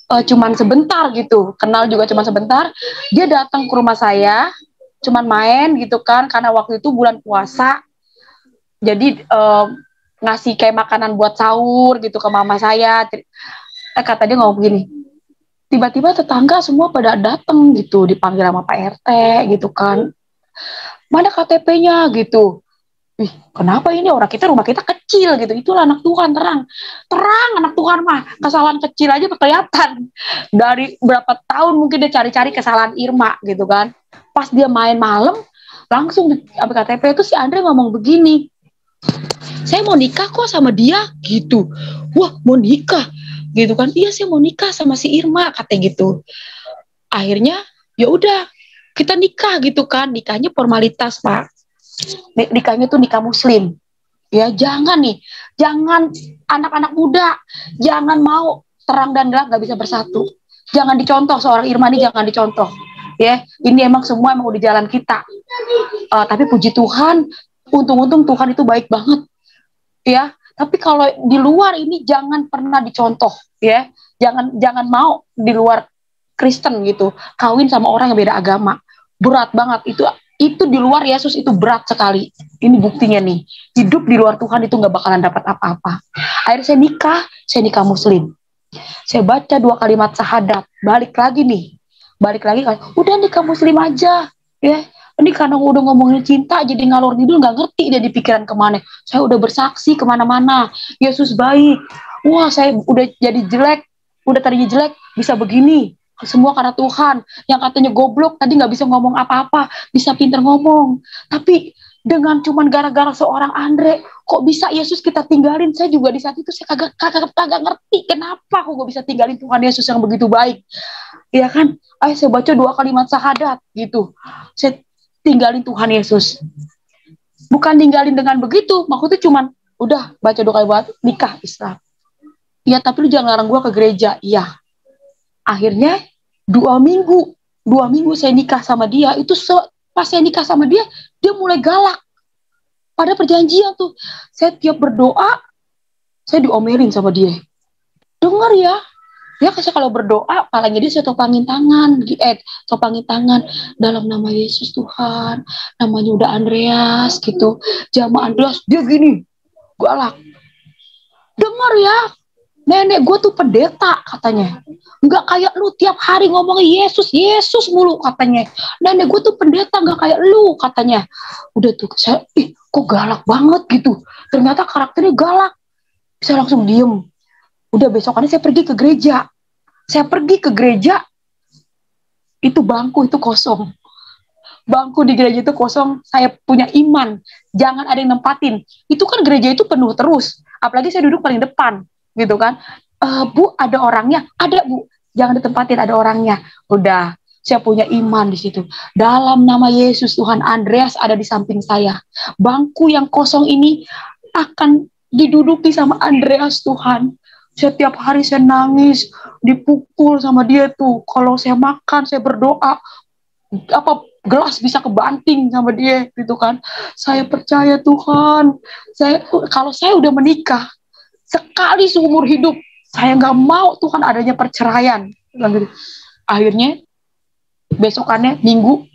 Cuman sebentar gitu, kenal juga cuman sebentar. Dia datang ke rumah saya, cuman main gitu kan, karena waktu itu bulan puasa. Jadi ngasih kayak makanan buat sahur gitu ke mama saya. Kata dia ngomong begini, tiba-tiba tetangga semua pada datang gitu, dipanggil sama Pak RT gitu kan. Mana KTP-nya gitu. Ih, kenapa ini orang kita, rumah kita kecil gitu. Itulah anak Tuhan, terang anak Tuhan mah. Kesalahan kecil aja kelihatan. Dari berapa tahun mungkin dia cari-cari kesalahan Irma gitu kan. Pas dia main malam, langsung di KTP itu si Andre ngomong begini, saya mau nikah kok sama dia gitu. Wah, mau nikah gitu kan. Iya, saya mau nikah sama si Irma, katanya gitu. Akhirnya ya udah, kita nikah gitu kan. Nikahnya formalitas Pak. Nikahnya tuh nikah Muslim. Ya jangan anak-anak muda jangan mau terang dan gelap gak bisa bersatu. Jangan dicontoh seorang Irma ini, jangan dicontoh. Ya, ini emang semua emang udah jalan kita. Tapi puji Tuhan, untung-untung Tuhan itu baik banget. Ya, tapi kalau di luar ini jangan pernah dicontoh. Ya, jangan mau di luar Kristen gitu kawin sama orang yang beda agama. Berat banget itu di luar Yesus, itu berat sekali. Ini buktinya nih, hidup di luar Tuhan itu nggak bakalan dapat apa-apa. Akhirnya saya nikah Muslim. Saya baca 2 kalimat syahadat, balik lagi kan, udah nikah Muslim aja ya. Ini karena udah ngomongin cinta jadi ngalor ngidul, nggak ngerti dia di pikiran kemana. Saya udah bersaksi kemana-mana, Yesus baik. Wah, saya udah jadi jelek, udah tadinya jelek bisa begini. Semua karena Tuhan. Yang katanya goblok tadi nggak bisa ngomong apa-apa, bisa pinter ngomong. Tapi dengan cuman gara-gara seorang Andre, kok bisa Yesus kita tinggalin? Saya juga di saat itu saya kagak ngerti kenapa kok gue bisa tinggalin Tuhan Yesus yang begitu baik. Ya kan? Saya baca 2 kalimat syahadat gitu. Saya tinggalin Tuhan Yesus. Bukan tinggalin dengan begitu, maksudnya cuman udah baca 2 kalimat nikah Islam. Iya, tapi lu jangan larang gue ke gereja. Iya. Akhirnya 2 minggu saya nikah sama dia. Itu pas saya nikah sama dia mulai galak. Pada perjanjian tuh, saya tiap berdoa, saya diomelin sama dia. Dengar ya, dia kasih kalau berdoa, palanya dia saya topangin tangan dalam nama Yesus Tuhan, namanya udah Andreas gitu. Jamaah Andreas, dia gini, galak. Dengar ya, nenek gue tuh pendeta katanya, nggak kayak lu tiap hari ngomongin Yesus mulu katanya. Nenek gue tuh pendeta nggak kayak lu katanya. Udah tuh saya, kok galak banget gitu. Ternyata karakternya galak. Saya langsung diem. Udah besokannya saya pergi ke gereja. Itu bangku itu kosong. Bangku di gereja itu kosong. Saya punya iman. Jangan ada yang nempatin. Itu kan gereja itu penuh terus. Apalagi saya duduk paling depan. Gitu kan, Bu, ada orangnya? Ada, Bu, jangan ditempatin, ada orangnya. Udah, saya punya iman di situ. Dalam nama Yesus Tuhan, Andreas ada di samping saya. Bangku yang kosong ini akan diduduki sama Andreas Tuhan. Setiap hari saya nangis, dipukul sama dia tuh. Kalau saya makan, saya berdoa, gelas bisa kebanting sama dia gitu kan. Saya percaya Tuhan. Kalau saya udah menikah sekali seumur hidup, saya nggak mau Tuhan adanya perceraian. Bilang gitu. Akhirnya besokannya Minggu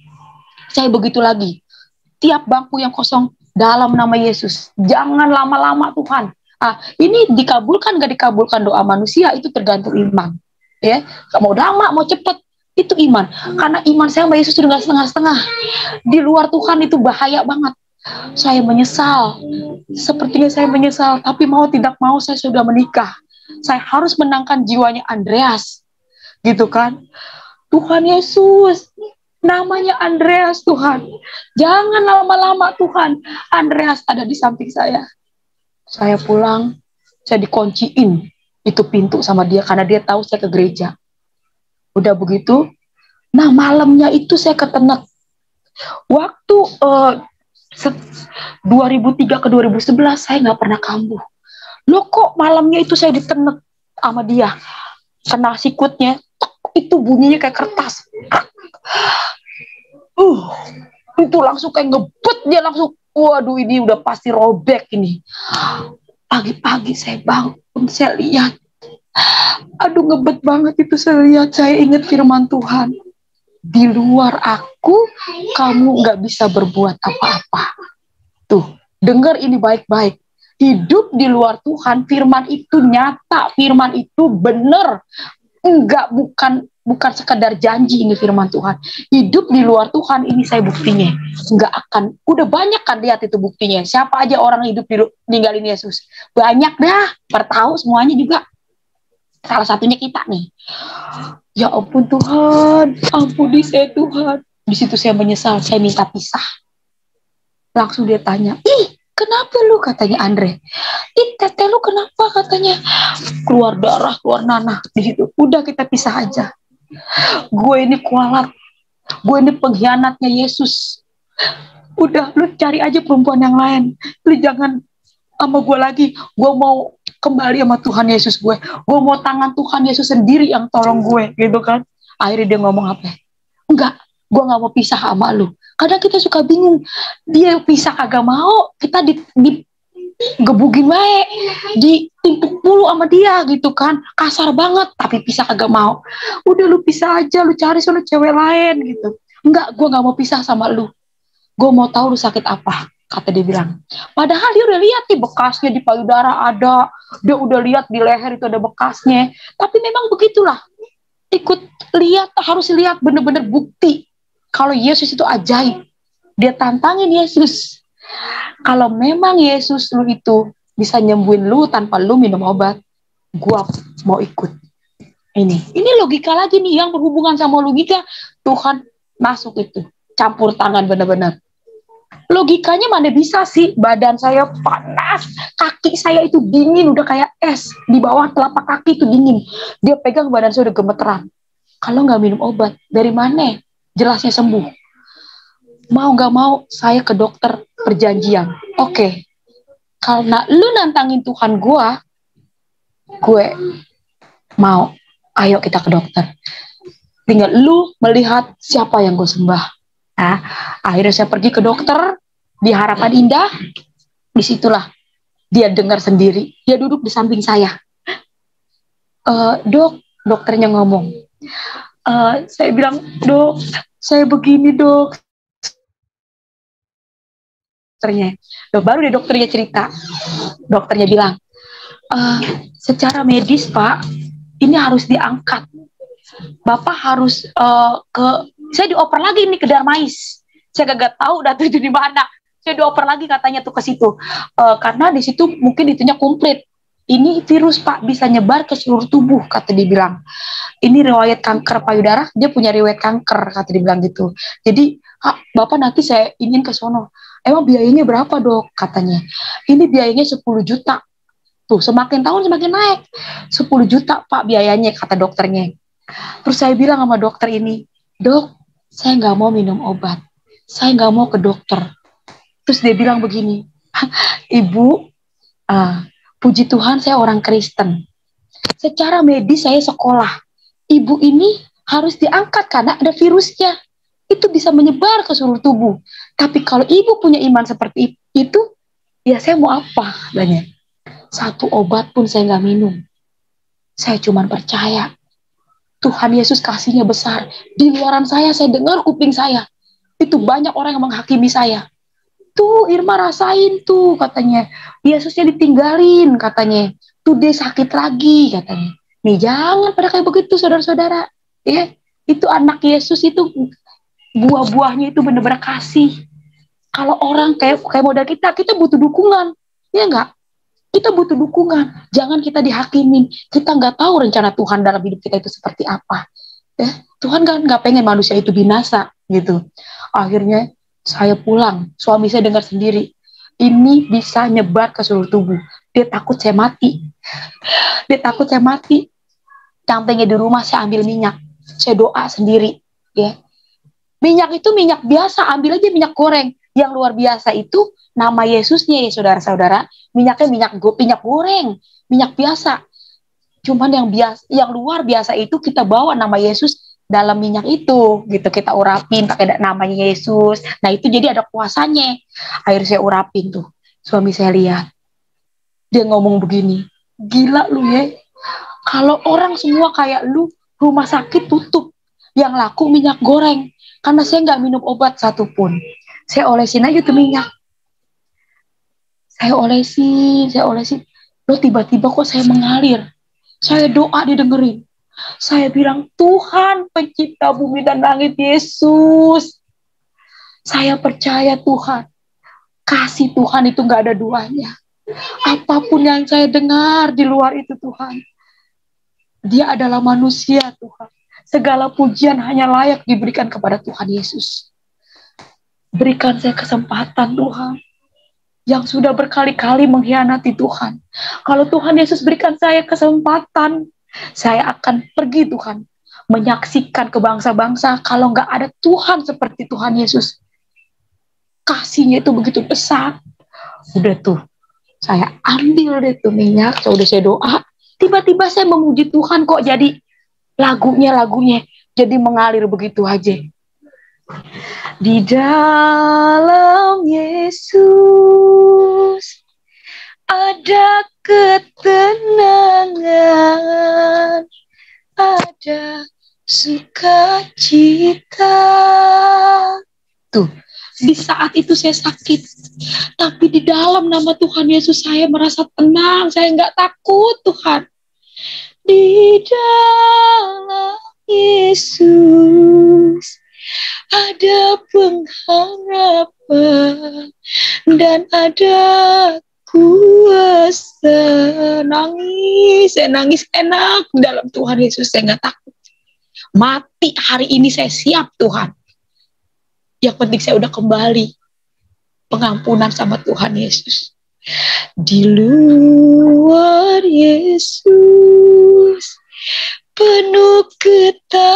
saya begitu lagi. Tiap bangku yang kosong dalam nama Yesus. Jangan lama-lama Tuhan. Ini dikabulkan gak dikabulkan doa manusia itu tergantung iman. Ya, mau lama mau cepet itu iman. Karena iman saya sama Yesus sudah gak setengah-setengah. Di luar Tuhan itu bahaya banget. Saya menyesal. Sepertinya saya menyesal, tapi mau tidak mau saya sudah menikah. Saya harus menangkan jiwanya Andreas. Gitu kan? Tuhan Yesus, namanya Andreas Tuhan. Jangan lama-lama Tuhan. Andreas ada di samping saya. Saya pulang, saya dikunciin itu pintu sama dia karena dia tahu saya ke gereja. Udah begitu, nah malamnya itu saya ketenek. Waktu 2003 ke 2011 saya nggak pernah kambuh. Loh kok malamnya itu saya ditenek sama dia. Kena sikutnya, itu bunyinya kayak kertas. Itu langsung kayak ngebet dia langsung. Waduh ini udah pasti robek ini. Pagi-pagi saya bangun, saya lihat. Aduh ngebet banget itu saya lihat. Saya ingat firman Tuhan. Di luar aku, kamu nggak bisa berbuat apa-apa. Tuh, dengar ini baik-baik. Hidup di luar Tuhan, firman itu nyata, firman itu benar. Bukan sekedar janji ini firman Tuhan. Hidup di luar Tuhan ini saya buktinya. Nggak akan, udah banyak kan lihat itu buktinya. Siapa aja orang hidup ninggalin Yesus. Banyak dah, bertahu semuanya juga. Salah satunya kita nih. Ya ampun Tuhan, ampuni saya Tuhan. Di situ saya menyesal, saya minta pisah. Langsung dia tanya, kenapa lu katanya Andre? Teteh lu kenapa katanya? Keluar darah, keluar nanah di situ. Udah kita pisah aja. Gue ini kualat, gue ini pengkhianatnya Yesus. Udah lu cari aja perempuan yang lain. Lu jangan sama gue lagi. Gue mau kembali sama Tuhan Yesus gue mau tangan Tuhan Yesus sendiri yang tolong gue, gitu kan. Akhirnya dia ngomong apa? Enggak, gue gak mau pisah sama lu. Kadang kita suka bingung, dia pisah kagak mau, kita digebugin wae, ditimpuk mulu sama dia gitu kan, kasar banget, tapi pisah kagak mau. Udah lu pisah aja, lu cari sono cewek lain gitu. Enggak, gue gak mau pisah sama lu. Gue mau tahu lu sakit apa, kata dia bilang. Padahal dia udah lihat nih bekasnya di payudara ada, dia udah lihat di leher itu ada bekasnya. Tapi memang begitulah. Ikut lihat, harus lihat bener-bener bukti kalau Yesus itu ajaib. Dia tantangin Yesus. Kalau memang Yesus lu itu bisa nyembuhin lu tanpa lu minum obat, gua mau ikut. Ini logika lagi nih yang berhubungan sama logika. Tuhan masuk itu, campur tangan bener-bener. Logikanya mana bisa sih, badan saya panas, kaki saya itu dingin, udah kayak es, di bawah telapak kaki itu dingin. Dia pegang badan saya udah gemeteran. Kalau nggak minum obat, dari mana jelasnya sembuh? Mau nggak mau, saya ke dokter perjanjian. Oke, karena lu nantangin Tuhan gue mau, ayo kita ke dokter. Tinggal lu melihat siapa yang gue sembah. Nah, akhirnya saya pergi ke dokter di Harapan Indah. Disitulah dia dengar sendiri. Dia duduk di samping saya. Dok, dokternya ngomong. Saya bilang, dok, saya begini dok. Baru deh dokternya cerita. Dokternya bilang, secara medis Pak, ini harus diangkat. Bapak harus saya dioper lagi nih ke Darmais. Saya gak tahu data itu di mana. Saya dioper lagi katanya tuh ke situ. Karena di situ mungkin itunya komplit. Ini virus Pak bisa nyebar ke seluruh tubuh, kata dia bilang. Ini riwayat kanker payudara, dia punya riwayat kanker, kata dia bilang gitu. Jadi, Bapak nanti saya ingin ke sono. Emang biayanya berapa dok? Katanya. Ini biayanya 10 juta. Tuh, semakin tahun semakin naik. 10 juta Pak biayanya, kata dokternya. Terus saya bilang sama dokter ini, dok, saya nggak mau minum obat, saya nggak mau ke dokter. Terus dia bilang begini, Ibu, puji Tuhan saya orang Kristen, secara medis saya sekolah, ibu ini harus diangkat karena ada virusnya, itu bisa menyebar ke seluruh tubuh. Tapi kalau ibu punya iman seperti itu, ya saya mau apa? Katanya. Satu obat pun saya nggak minum, saya cuma percaya. Tuhan Yesus kasihnya besar. Di luaran saya dengar kuping saya. Itu banyak orang yang menghakimi saya. Tuh Irma rasain tuh katanya. Yesusnya ditinggalin katanya. Tuh dia sakit lagi katanya. Nih jangan pada kayak begitu saudara-saudara. Ya, itu anak Yesus itu buah-buahnya itu benar-benar kasih. Kalau orang kayak modal kita butuh dukungan. Ya enggak? Kita butuh dukungan. Jangan kita dihakimin. Kita nggak tahu rencana Tuhan dalam hidup kita itu seperti apa. Ya, Tuhan kan nggak pengen manusia itu binasa gitu. Akhirnya saya pulang. Suami saya dengar sendiri. Ini bisa nyebar ke seluruh tubuh. Dia takut saya mati. Dia takut saya mati. Sampainya di rumah saya ambil minyak. Saya doa sendiri. Ya. Minyak itu minyak biasa. Ambil aja minyak goreng. Yang luar biasa itu nama Yesusnya ya saudara-saudara. Minyaknya minyak goreng, minyak biasa. Cuman yang luar biasa itu kita bawa nama Yesus dalam minyak itu, gitu kita urapin pakai namanya Yesus. Nah itu jadi ada kuasanya. Akhirnya saya urapin tuh. Suami saya lihat, dia ngomong begini, gila lu ya. Kalau orang semua kayak lu, rumah sakit tutup, yang laku minyak goreng. Karena saya nggak minum obat satupun. Saya olesin aja tuh minyak. Saya olesin. Loh tiba-tiba kok saya mengalir. Saya doa didengerin. Saya bilang, Tuhan pencipta bumi dan langit Yesus. Saya percaya Tuhan. Kasih Tuhan itu gak ada duanya. Apapun yang saya dengar di luar itu Tuhan. Dia adalah manusia Tuhan. Segala pujian hanya layak diberikan kepada Tuhan Yesus. Berikan saya kesempatan Tuhan. Yang sudah berkali-kali mengkhianati Tuhan. Kalau Tuhan Yesus berikan saya kesempatan, saya akan pergi Tuhan, menyaksikan ke bangsa-bangsa kalau nggak ada Tuhan seperti Tuhan Yesus. Kasihnya itu begitu besar. Udah tuh, saya ambil deh tuh minyak, saya doa, tiba-tiba saya memuji Tuhan kok jadi lagunya jadi mengalir begitu aja. Di dalam Yesus ada ketenangan, ada sukacita. Tuh, di saat itu saya sakit, tapi di dalam nama Tuhan Yesus saya merasa tenang, saya nggak takut Tuhan. Di dalam Yesus ada pengharapan dan ada kuasa. Saya nangis enak dalam Tuhan Yesus. Saya nggak takut. Mati hari ini saya siap Tuhan. Yang penting saya udah kembali. Pengampunan sama Tuhan Yesus. Di luar Yesus penuh ketakutan,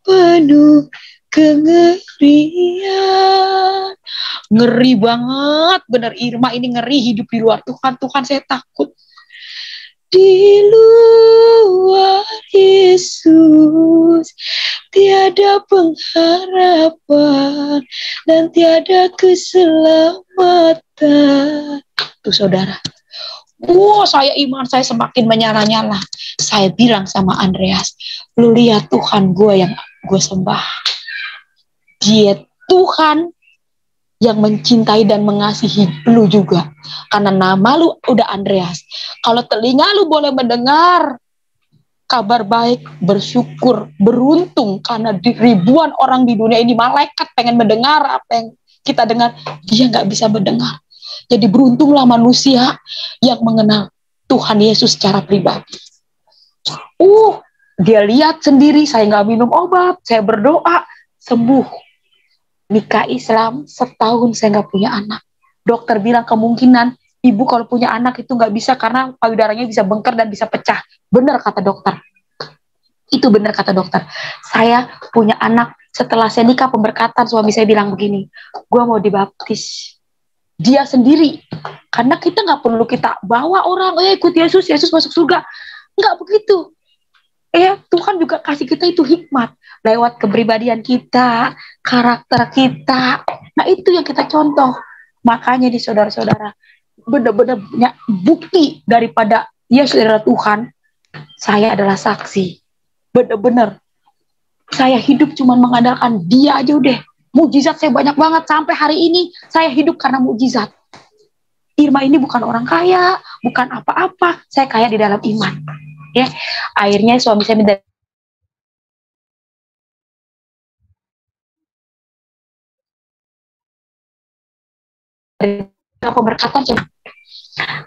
penuh kengerian. Ngeri banget, bener Irma ini ngeri hidup di luar Tuhan. Tuhan saya takut. Di luar Yesus tiada pengharapan dan tiada keselamatan. Tuh saudara. Saya iman saya semakin menyala-nyala. Saya bilang sama Andreas, lu lihat Tuhan gue yang gue sembah. Dia Tuhan yang mencintai dan mengasihi lu juga. Karena nama lu udah Andreas. Kalau telinga lu boleh mendengar kabar baik, bersyukur, beruntung. Karena ribuan orang di dunia ini, malaikat pengen mendengar apa yang kita dengar. Dia gak bisa mendengar. Jadi beruntunglah manusia yang mengenal Tuhan Yesus secara pribadi. Dia lihat sendiri, saya gak minum obat, saya berdoa, sembuh. Nikah Islam, setahun saya nggak punya anak. Dokter bilang kemungkinan ibu kalau punya anak itu nggak bisa karena payudaranya bisa bengkak dan bisa pecah. Benar kata dokter. Itu benar kata dokter. Saya punya anak setelah saya nikah, pemberkatan suami saya bilang begini, gue mau dibaptis. Dia sendiri. Karena kita nggak perlu kita bawa orang, ikut Yesus, Yesus masuk surga. Nggak begitu. Tuhan juga kasih kita itu hikmat lewat kepribadian kita, karakter kita. Nah itu yang kita contoh. Makanya di saudara-saudara benar-benar punya bukti daripada Yesus adalah Tuhan. Saya adalah saksi. Bener-bener. Saya hidup cuma mengandalkan dia aja udah. Mukjizat saya banyak banget. Sampai hari ini saya hidup karena mukjizat. Irma ini bukan orang kaya, bukan apa-apa. Saya kaya di dalam iman. Ya, akhirnya suami saya minta pemberkatan.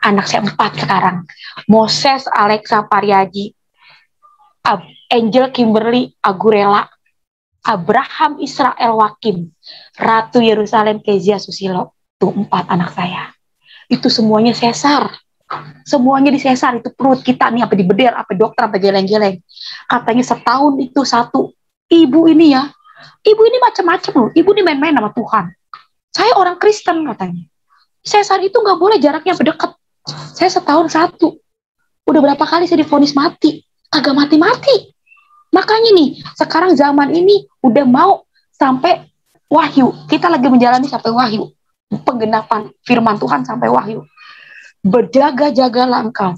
Anak saya 4 sekarang. Moses Alexa Pariaji, Angel Kimberly Agurela, Abraham Israel Wakim, Ratu Yerusalem Kezia Susilo. Itu 4 anak saya. Itu semuanya sesar. Semuanya disesar. Itu perut kita nih, apa dibeder, apa dokter, apa geleng-geleng. Katanya setahun itu 1. Ibu ini ya, ibu ini macam-macam loh. Ibu ini main-main sama Tuhan. Saya orang Kristen katanya. Sesar itu nggak boleh jaraknya berdekat. Saya setahun 1. Udah berapa kali saya divonis mati. Kagak mati-mati. Makanya nih, sekarang zaman ini udah mau sampai wahyu. Kita lagi menjalani sampai wahyu. Penggenapan firman Tuhan sampai wahyu. Berjaga-jagalah engkau.